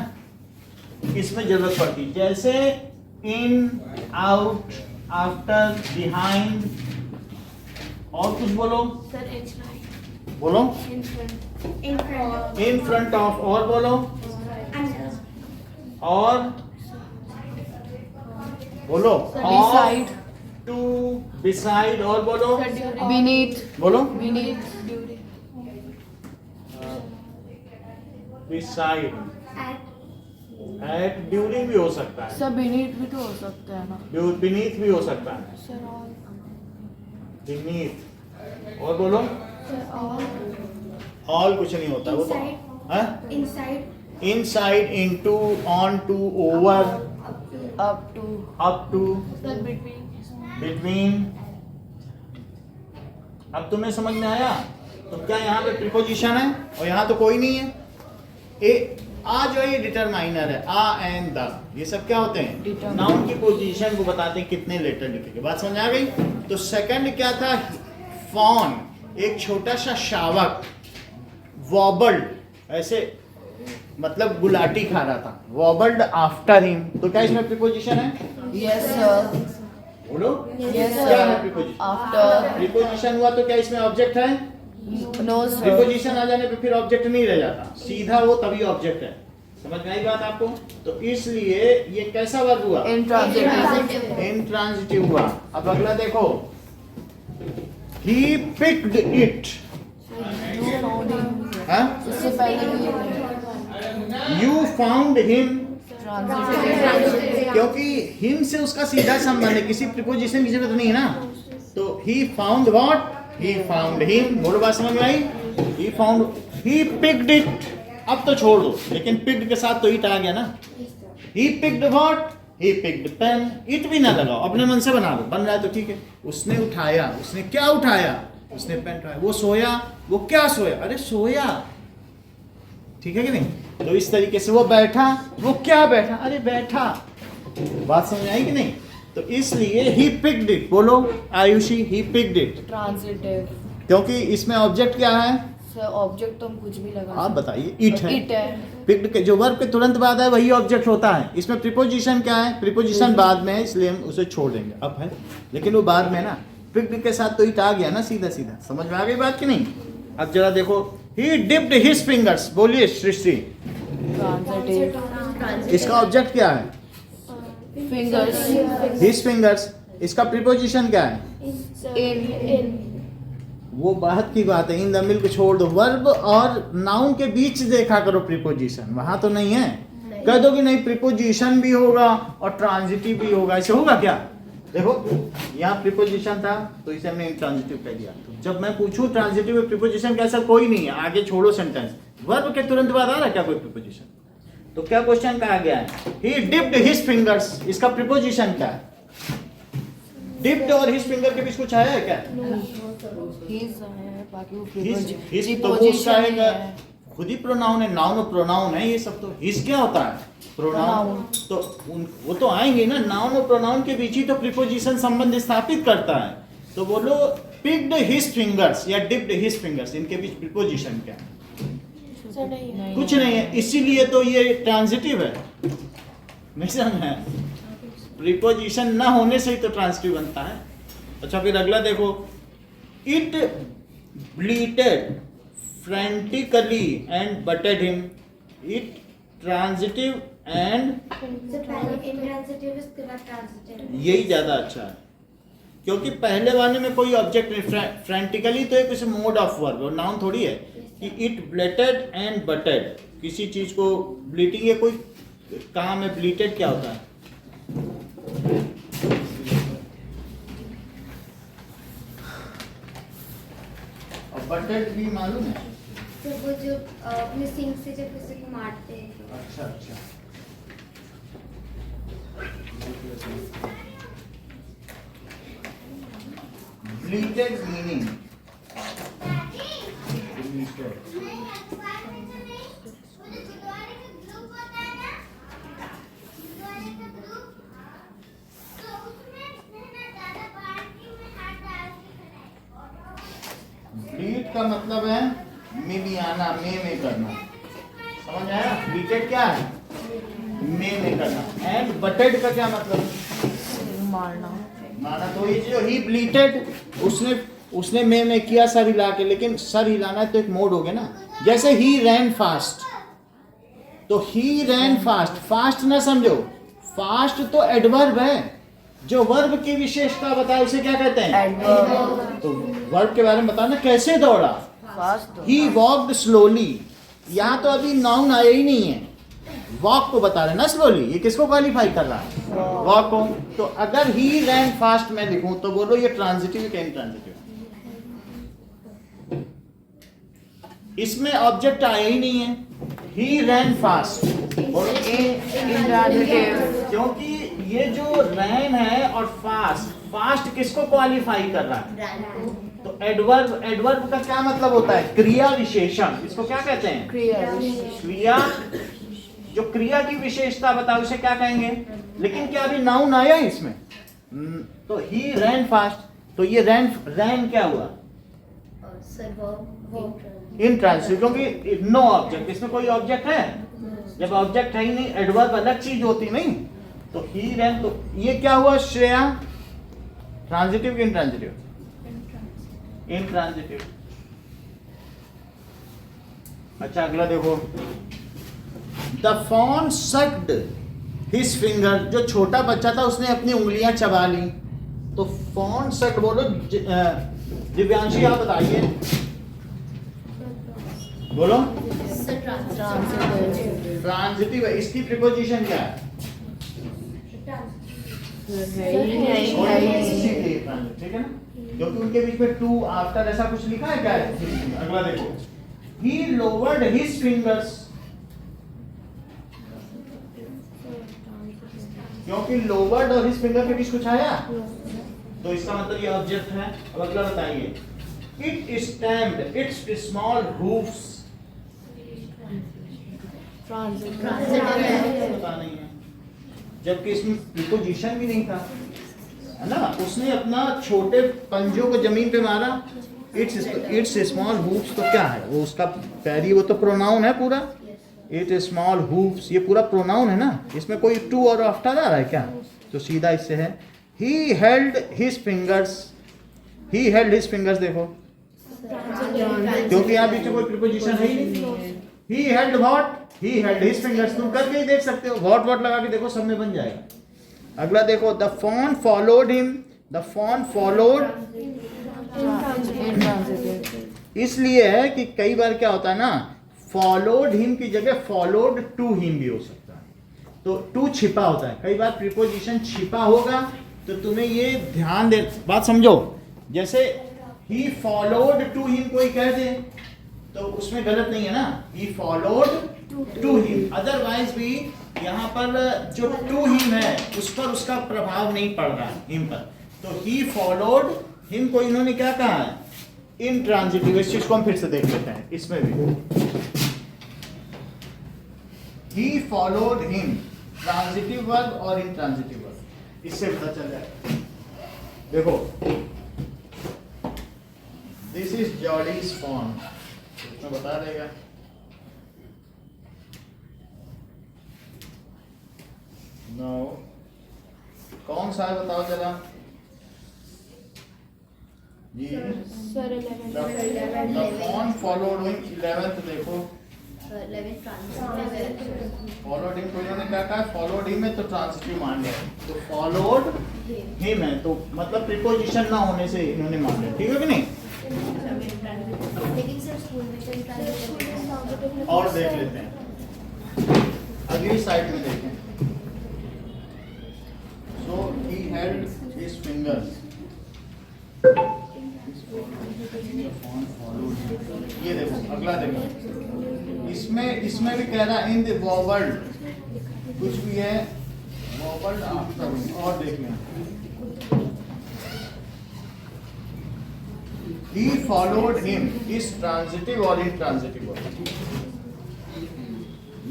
इसमें जरूरत पड़ती। जैसे इन, आउट, आफ्टर, बिहाइंड, और कुछ बोलो। बोलो। इन फ्रंट ऑफ, और बोलो। और बोलो। Beside. टू, बिसाइड, और बोलो। Beneath. बोलो। Beneath. बिसाइड, एट, ड्यूरिंग भी हो सकता है। सब beneath भी तो हो सकता है ना। बीनीथ भी हो सकता है। बीनीथ, और बोलो। ऑल कुछ नहीं होता। वो inside, into, on to, over, Up to. Between. अब तुम्हें समझ में आया? तो क्या यहाँ पे प्रीपोजिशन है और यहाँ तो कोई नहीं है। आ जो ये डिटरमाइनर है, आ एंड द, ये सब क्या होते हैं? नाउन की पोजीशन को बताते हैं कितने लेटर लिखेंगे। बात समझ आ गई? तो सेकंड क्या था? फॉन, एक छोटा सा शावक। वॉबल्ड, ऐसे मतलब गुलाटी खा रहा था। वॉबल्ड आफ्टर हिम, तो क्या इसमें प्रीपोजिशन है? Yes sir. बोलो। Yes क्या है sir. प्रीपोजिशन? After. प्रीपोजिशन हुआ तो क्या इसमें ऑब्जेक्ट है? No sir. प्रीपोजिशन आ जाने पे फिर ऑब्जेक्ट नहीं रह जाता, सीधा वो तभी ऑब्जेक्ट है। समझ में आई बात आपको? तो इसलिए ये कैसा वर्ब हुआ? Intransitive. इंट्रांजिटिव हुआ। अब अगला देखो, he picked it। हाँ? इससे पहले भी You found him। Transitive. क्योंकि हिम से उसका सीधा संबंध है, किसी प्रीपोजिशन की जरूरत नहीं है ना। तो he found what? He found him। बोलो बात समझ में आई? He found, he picked it। अब तो छोड़ दो, लेकिन picked के साथ तो it आ गया ना। He picked what? he picked pen, it भी ना लगाओ, अपने मन से बना लो, बन रहा है तो ठीक है। उसने उठाया, उसने क्या उठाया? उसने पेन उठाया। वो सोया, वो क्या सोया? अरे सोया, ठीक है कि नहीं? तो इस तरीके से वो बैठा, वो क्या बैठा? अरे बैठा। बात समझ आई कि नहीं? तो इसलिए he picked it, बोलो Ayushi, he picked it, transitive. क्योंकि इसमें ऑब्जेक्ट क्या है? सर ऑब्जेक्ट तो हम कुछ भी लगा आप बताइए, इट है। इट है। पिक्ड के जो वर्ब के तुरंत बाद है वही ऑब्जेक्ट होता है। इसमें प्रीपोजिशन क्या है? प्रीपोजिशन बाद में है, इसलिए हम उसे छोड़ देंगे। अब है, लेकिन वो बाद में ना, पिक्ड के साथ तो इट आ गया ना सीधा सीधा। समझ में आ गई बात कि नहीं? अब जरा देखो, ही डिप्ड हिज फिंगर्स, बोलिए सृष्टि, ट्रांजिटिव। इसका ऑब्जेक्ट क्या है? फिंगर्स। His fingers. इसका प्रीपोजिशन क्या है? इन। वो बात की बात है, इन द मिल्क छोड़ दो। वर्ब और नाउन के बीच देखा करो प्रीपोजिशन, वहां तो नहीं है। कह दो कि नहीं प्रीपोजिशन भी होगा और ट्रांजिटिव भी होगा, ऐसे होगा क्या? देखो यहाँ प्रीपोजिशन था तो इसे हमने इंट्रांजिटिव कह दिया। तो जब मैं पूछूं ट्रांजिटिव में प्रीपोजिशन कैसा, कोई नहीं है, आगे छोड़ो सेंटेंस। वर्ब के तुरंत बाद आ रहा है क्या कोई प्रीपोजिशन? तो क्या क्वेश्चन कहा गया है? ही डिप्ड हिज फिंगर्स, इसका प्रीपोजिशन क्या है? डिप्ड और हिज फिंगर के बीच कुछ आया है क्या? His है, बाकी वो हिज तो वो उसका है, खुद ही प्रोनाउन है, नाउन और प्रोनाउन है ये सब। तो हिज क्या होता है? प्रोनाउन। तो वो तो आएंगे ना, नाउन और प्रोनाउन के बीच ही तो प्रीपोजिशन संबंध स्थापित करता है। तो बोलो पिक्ड हिज फिंगर्स या डिप्ड हिज फिंगर्स, इनके बीच प्रीपोजिशन क्या है? सर नहीं है। कुछ नहीं है, इसीलिए तो ये ट्रांजिटिव है। नहीं समझ? प्रीपोजिशन ना होने से ही तो ट्रांजिटिव बनता है। अच्छा फिर अगला देखो, it bleated frantically and butted him. It transitive and intransitive इसके बाद ट्रांजिटिव। यही ज्यादा अच्छा है, क्योंकि पहले वाले में कोई ऑब्जेक्ट नहीं। फ्रेंटिकली तो एक मोड ऑफ वर्ब और नाउन थोड़ी है कि इट ब्लेटेड एंड बटेड। किसी चीज को ब्लीटिंग या कोई काम है, ब्लीटेड क्या होता है? और बटेड भी मालूम है? तो वो जो अपने सिंग से जब किसी को मारते हैं तो। अच्छा अच्छा, ब्लीटेड मीनिंग ब्लीड का मतलब है मिमियाना, में करना। समझ आया? ब्लीटेड क्या है? में करना। एंड बटेड का क्या मतलब? मारना। माना। तो ये जो ही ब्लीटेड, उसने में किया सर हिला के, लेकिन सर हिलाना तो एक मोड हो गया ना। जैसे ही रैन फास्ट, तो ही रैन फास्ट, फास्ट ना समझो, फास्ट तो एडवर्ब है, जो वर्ब की विशेषता बताए उसे क्या कहते हैं? एडवर्ब। तो वर्ब के बारे में बताना, कैसे दौड़ा? फास्ट। ही वॉक्ड स्लोली। यहाँ तो अभी नाउन आया ही नहीं है, वॉक को बता रहे ना स्लोली। ये किसको क्वालिफाई कर रहा है? वॉक को। तो अगर ही रैन फास्ट मैं लिखूं तो बोलो ये ट्रांजिटिव क्या इंट्रांजिटिव? इसमें ऑब्जेक्ट आया ही नहीं है, ही रैन फास्ट। इंट्रांजिटिव। क्योंकि ये जो रैन है और फास्ट, फास्ट किसको क्वालिफाई कर रहा है? तो एडवर्ब, एडवर्ब का क्या मतलब होता है? क्रिया विशेषण। इसको क्या कहते हैं? क्रिया। जो क्रिया की विशेषता बताओ उसे क्या कहेंगे? लेकिन क्या अभी नाउन आया है इसमें? तो ही रैन फास्ट, तो ये रैन क्या हुआ? इंट्रांजिटिव, क्योंकि नो ऑब्जेक्ट, इसमें कोई ऑब्जेक्ट है? जब ऑब्जेक्ट है ही नहीं, एडवर्ब अलग चीज होती नहीं। तो ही रैन, तो ये क्या हुआ श्रेया? ट्रांजिटिव कि इंट्रांजिटिव? इंट्रांजिटिव। अच्छा अगला देखो, the fawn sucked his finger. जो छोटा बच्चा था उसने अपनी उंगलियां चबा ली। तो फॉन सक्ड बोलो, दिव्यांशी आप बताइए, बोलो। ट्रांजिटिव है, इसकी प्रीपोजिशन क्या है? ठीक है ना, क्योंकि उनके बीच में टू आफ्टर ऐसा कुछ लिखा है क्या है? अगला देखो, he lowered his fingers। क्योंकि लोवर्ड और हिज फिंगर के बीच कुछ आया, तो इसका मतलब ये ऑब्जेक्ट है। अब अगला बताइए, it stamped it's small hoofs, पता नहीं है, जबकि इसमें प्रीपोजिशन भी नहीं था, है ना। उसने अपना छोटे पंजों को जमीन पे मारा, इट्स स्मॉल हूफ्स, तो क्या है वो, उसका पैरी, वो तो प्रोनाउन है पूरा। इट स्मॉल हूफ्स, ये पूरा प्रोनाउन है ना, इसमें कोई टू और आफ्टर आ रहा है क्या, तो सीधा इससे है। He held his fingers, he held his fingers, देखो क्योंकि यहाँ पीछे कोई प्रीपोजिशन है ही नहीं। He held what, he held his fingers, तुम करके ही देख सकते हो, व्हाट लगा के देखो, सब में बन जाएगा। अगला देखो, the fawn followed him, the fawn followed, इसलिए है कि कई बार क्या होता है ना, फॉलोड हिम की जगह फॉलोड टू हिम भी हो सकता है, तो टू छिपा होता है, कई बार प्रीपोजिशन छिपा होगा, तो तुम्हें ये ध्यान दे, बात समझो। जैसे ही फॉलोड टू हिम कोई कह दे तो उसमें गलत नहीं है ना, he followed to him, otherwise भी यहाँ पर जो टू हिम है उस पर उसका प्रभाव नहीं पड़ रहा है हिम पर, तो ही फॉलोड हिम को इन्होंने क्या कहा है, इंट्रांजिटिव। इस चीज को हम फिर से देख लेते हैं, इसमें भी he followed him, transitive verb और इंट्रांजिटिव वर्ब, इससे पता चल जाए। देखो, दिस इज जॉलीज फॉन, इसमें बता देगा। नो, कौन सा है बताओ जरा जी। Sir 11 the fawn followed him, 11th देखो, फॉलोड हिम को इन्होंने क्या कहा, फॉलोड हिम है तो ट्रांजिटिव मान लिया, तो फॉलोड हिम है तो मतलब प्रीपोजिशन ना होने से इन्होंने मान लिया, ठीक है कि नहीं। लेकिन सर स्कूल में तो ट्रांजिटिव और देख लेते हैं, अगली साइड में देखें। So he held his fingers. ये देखो, अगला देखो, इसमें भी कह रहा है इन द वॉवल, कुछ भी है वॉवल आफ्टर, और देख लें, he followed him is transitive और intransitive वर्ब।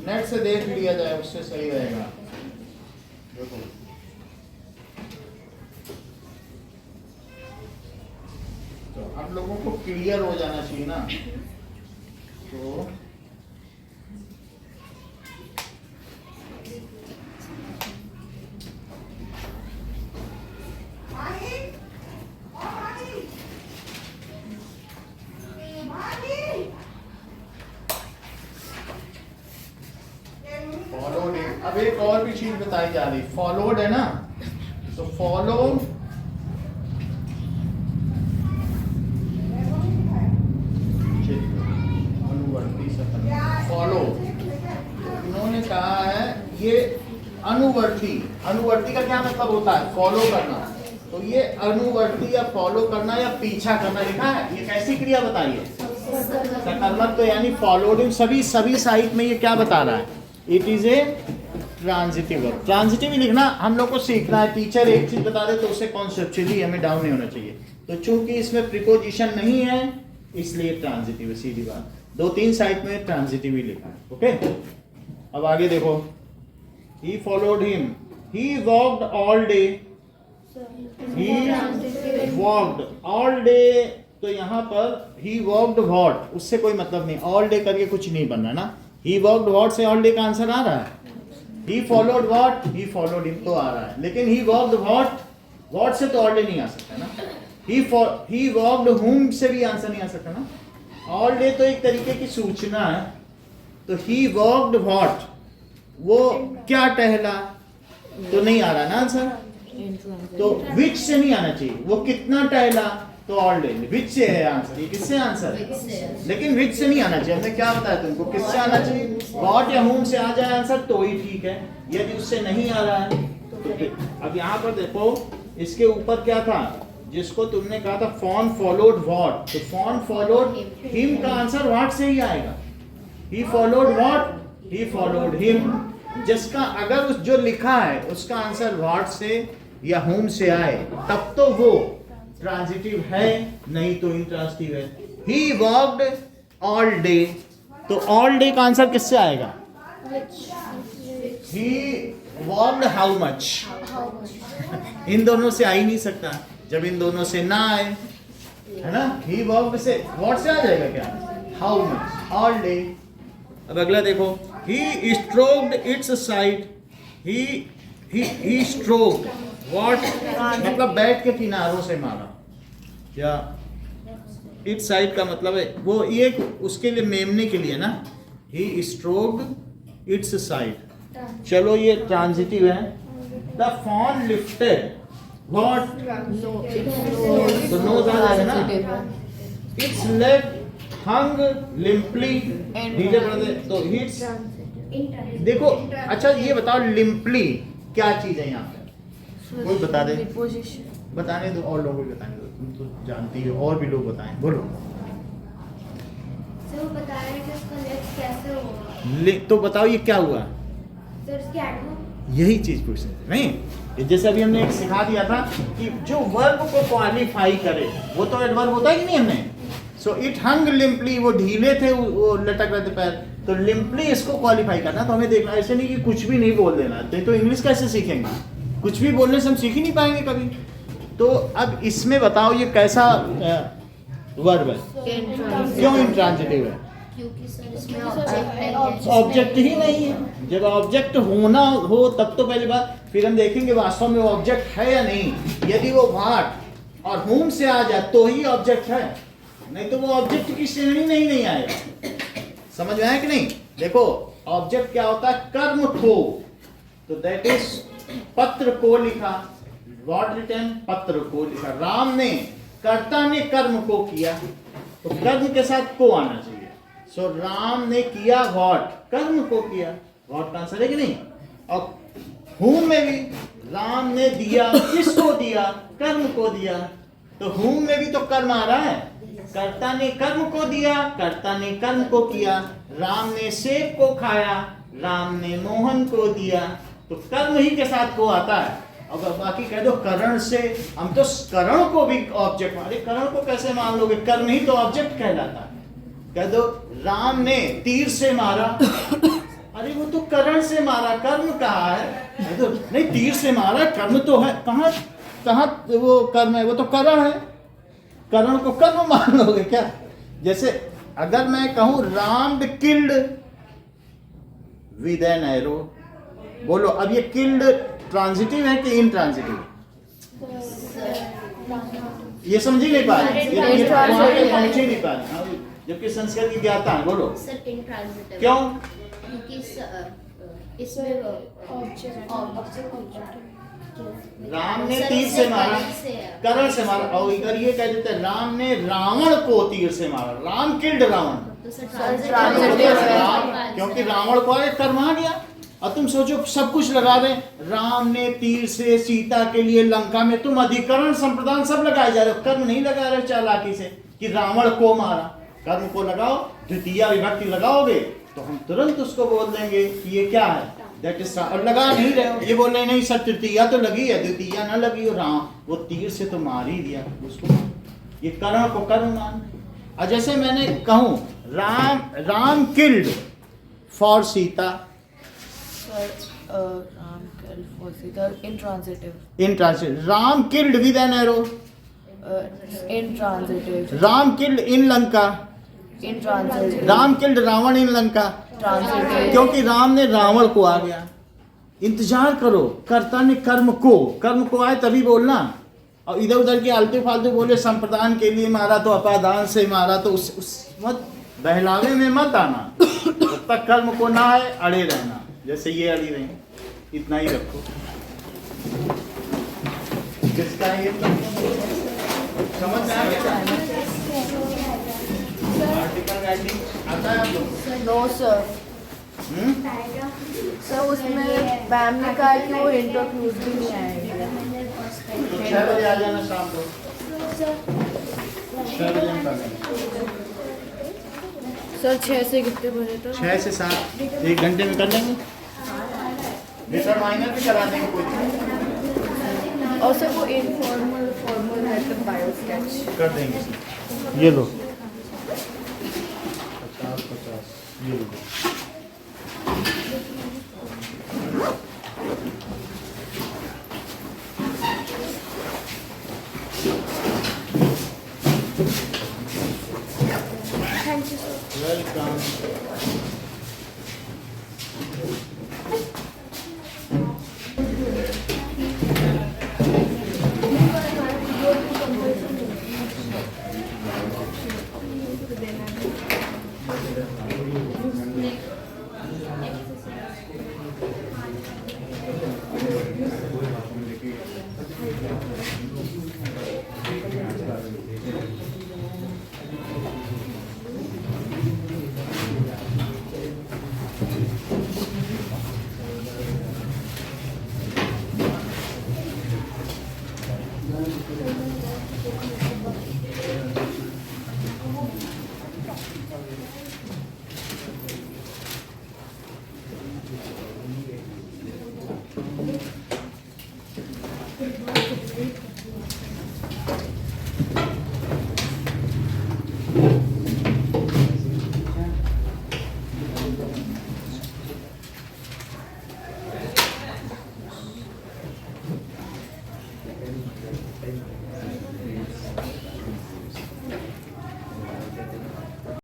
नेट से देख लिया जाए उससे सही रहेगा। देखो, तो आप लोगों को क्लियर हो जाना चाहिए ना, तो फॉलोड, अब एक और भी चीज बताई जा रही, फॉलोड है ना, तो फॉलो फॉलो, इन्होंने कहा है ये अनुवर्ती, अनुवर्ती का क्या मतलब होता है, फॉलो करना, तो ये अनुवर्ती या फॉलो करना या पीछा करना लिखा है, ये कैसी क्रिया बताइए, सकर्मक, तो यानी फॉलोड, सभी साइड में ये क्या बता रहा है, it is a transitive verb. Transitive ही लिखना हम लोग को सीखना है, टीचर एक चीज बता दे तो उससे कॉन्सेप्चुअली हमें डाउन नहीं होना चाहिए, तो चूंकि इसमें प्रीपोजिशन नहीं है इसलिए ट्रांजिटिव है, सीधी बात, 2-3 साइड में ट्रांजिटिव ही लिखा है, ओके। अब आगे देखो, he followed him, he walked all day, he walked all day, तो यहाँ पर he walked what, उससे कोई मतलब नहीं, all day करके कुछ नहीं बनना ना, he walked what से all day का आंसर आ रहा है, he followed what, he followed him तो आ रहा है, लेकिन he walked what से तो all day नहीं आ सकता ना, he walked whom से भी आंसर नहीं आ सकता ना, all day तो एक तरीके की सूचना है, तो he walked what, वो क्या टहला, तो नहीं आ रहा ना आंसर, तो which से नहीं आना चाहिए, वो कितना टहला, तो ऑल डे, which से है आंसर, ये किससे आंसर है, लेकिन which से नहीं आना चाहिए, हमने क्या बताया तुमको, किससे आना चाहिए, what या whom से आ जाए आंसर तो ही ठीक है, यदि उससे नहीं आ रहा है तो अब यहाँ पर देखो, इसके ऊपर क्या था, जिसको तुमने कहा था फॉन फॉलोड व्हाट, तो फॉन फॉलोड हिम का आंसर व्हाट से ही आएगा, he followed what, he followed him, जिसका अगर उस जो लिखा है उसका आंसर व्हाट से या whom से आए तब तो वो ट्रांजिटिव है, नहीं तो इंट्रांजिटिव है। ही वर्कड ऑल डे, तो ऑल डे का आंसर किससे आएगा? ही वर्कड हाउ मच, इन दोनों से आ ही नहीं सकता। जब इन दोनों से ना आए, है ना, ही वर्कड से व्हाट से आ जाएगा क्या? How much, all day. अब अगला देखो, he stroked its side, he stroked what, मतलब बैठ के किनारों से मारा, या its side का मतलब है वो ये उसके लिए मेमने के लिए ना, he stroked its side। चलो ये ट्रांजिटिव है। the fawn lifted what, तो nose आ जाएगा ना, its leg hung limply, नीचे पढ़ते तो its, देखो अच्छा ये बताओ लिम्पली क्या चीज है यहाँ पे, कोई बता दे, बताने दो और लोगों को बताने दो, तुम तो जानती हो, और भी लोग बताएं, बोलो। सर वो बता रहे हैं कि उसका लेग कैसे होगा, तो बताओ ये क्या हुआ? सर उसके एडवर्ब, यही चीज पूछ रहे थे नहीं, ये जैसे अभी हमने एक सिखा दिया था कि जो वर्ब को क्वालिफाई करे वो तो एडवर्ब होता है कि नहीं हमने। सो इट हंग लिम्पली, वो ढीले थे, वो लटक रहे थे पैर, तो लिम्पली इसको क्वालिफाई करना। तो हमें देखना ऐसे नहीं कि कुछ भी नहीं बोल देना, तो इंग्लिश कैसे सीखेंगे? कुछ भी बोलने से हम सीख ही नहीं पाएंगे कभी। तो अब इसमें बताओ ये कैसा वर्ब है, क्यों इंट्रांजिटिव है? क्योंकि सर इसमें ऑब्जेक्ट ही नहीं है। जब ऑब्जेक्ट होना हो तब तो पहली बात, फिर हम देखेंगे वास्तव में वो ऑब्जेक्ट है या नहीं। यदि वो व्हाट और whom से आ जाए तो ही ऑब्जेक्ट है, नहीं तो वो ऑब्जेक्ट की श्रेणी नहीं आएगा। समझ में आया कि नहीं? देखो ऑब्जेक्ट क्या होता है, कर्म को, तो दैट इज पत्र को लिखा, व्हाट रिटन, पत्र को लिखा। राम ने, कर्ता ने कर्म को किया, तो कर्म के साथ को आना चाहिए। सो राम ने किया व्हाट, कर्म को किया, व्हाट का आंसर है कि नहीं। और whom में भी राम ने दिया, किसको दिया, कर्म को दिया, तो whom में भी तो कर्म आ रहा है। कर्ता ने कर्म को दिया, कर्ता ने कर्म को किया। राम ने सेब को खाया, राम ने मोहन को दिया, तो कर्म ही के साथ को आता है। अब बाकी कह दो करण से, हम तो करण को भी ऑब्जेक्ट मान, करण को कैसे मान लोगे, कर्म ही तो ऑब्जेक्ट कहलाता है। कह दो राम ने तीर से मारा, अरे वो तो करण से मारा, कर्म कहाँ है? तो नहीं, तीर से मारा, कर्म तो है, कहाँ वो कर्म है, वो तो करण है। करण को कर्म मान लोगे क्या? जैसे अगर मैं कहूं Ram killed with an arrow, बोलो अब ये किल्ड ट्रांजिटिव है कि इनट्रांजिटिव? ये समझ ही नहीं पा रहे, ये पहुंच ही नहीं पा रहे, जबकि संस्कृत की ज्ञाता है। बोलो सर इंट्रांजिटिव क्यों? क्योंकि इसमें राम ने तीर से मारा, करण से मारा, और इधर ये कह देते राम ने रावण को तीर से मारा, राम किल्ड रावण, क्योंकि रावण को कर्म आ गया। और तुम सोचो सब कुछ लगा दें, राम ने तीर से सीता के लिए लंका में, तुम अधिकरण संप्रदान सब लगाए जा रहे हो, कर्म नहीं लगा रहे चालाकी से कि रावण को मारा। कर्म को लगाओ, द्वितीय विभक्ति लगाओगे तो हम तुरंत उसको बोल देंगे कि ये क्या है, दैट इज। और लगा नहीं रहे हो, ये बोल रहे नहीं सर तृतीया तो लगी है, द्वितीया ना लगी हो, राम वो तीर से तो मार ही दिया उसको, ये कर्ण को कर्म मान। और जैसे मैंने कहूं Ram killed for Sita, Ram killed for Sita, intransitive, intransitive। Ram killed with an arrow, intransitive, Ram killed in Lanka, intransitive, Ram killed Ravan in Lanka, transitive, क्योंकि राम ने रावण को आ गया। इंतजार करो, कर्ता ने कर्म को आए तभी बोलना। और इधर उधर के आलतू फालतू बोले संप्रदान के लिए मारा तो अपादान से मारा, तो उस मत बहलावे में मत आना। जब तक कर्म को ना आए अड़े रहना, जैसे ये अड़ी रही, इतना ही रखो। किसका है ये समझ में आ गया? आर्टिकल राइटिंग आता है आप लोग? no sir, सर उसमें मैम ने कहा कि वो इंटरक्लूज भी नहीं आएगा। तो 6 बजे आ जाना शाम को, 6 बजे हम कर लेंगे। सर 6 से कितने बजे तक? 6 से 7, 1 घंटे में कर लेंगे। डिटरमाइनर भी करा देंगे कोई चीज़। और सर वो इनफॉर्मल फॉर्मल है तो बायो स्केच कर देंगे। ये लो 50-50 ये लो। Thank you sir. वेलकम।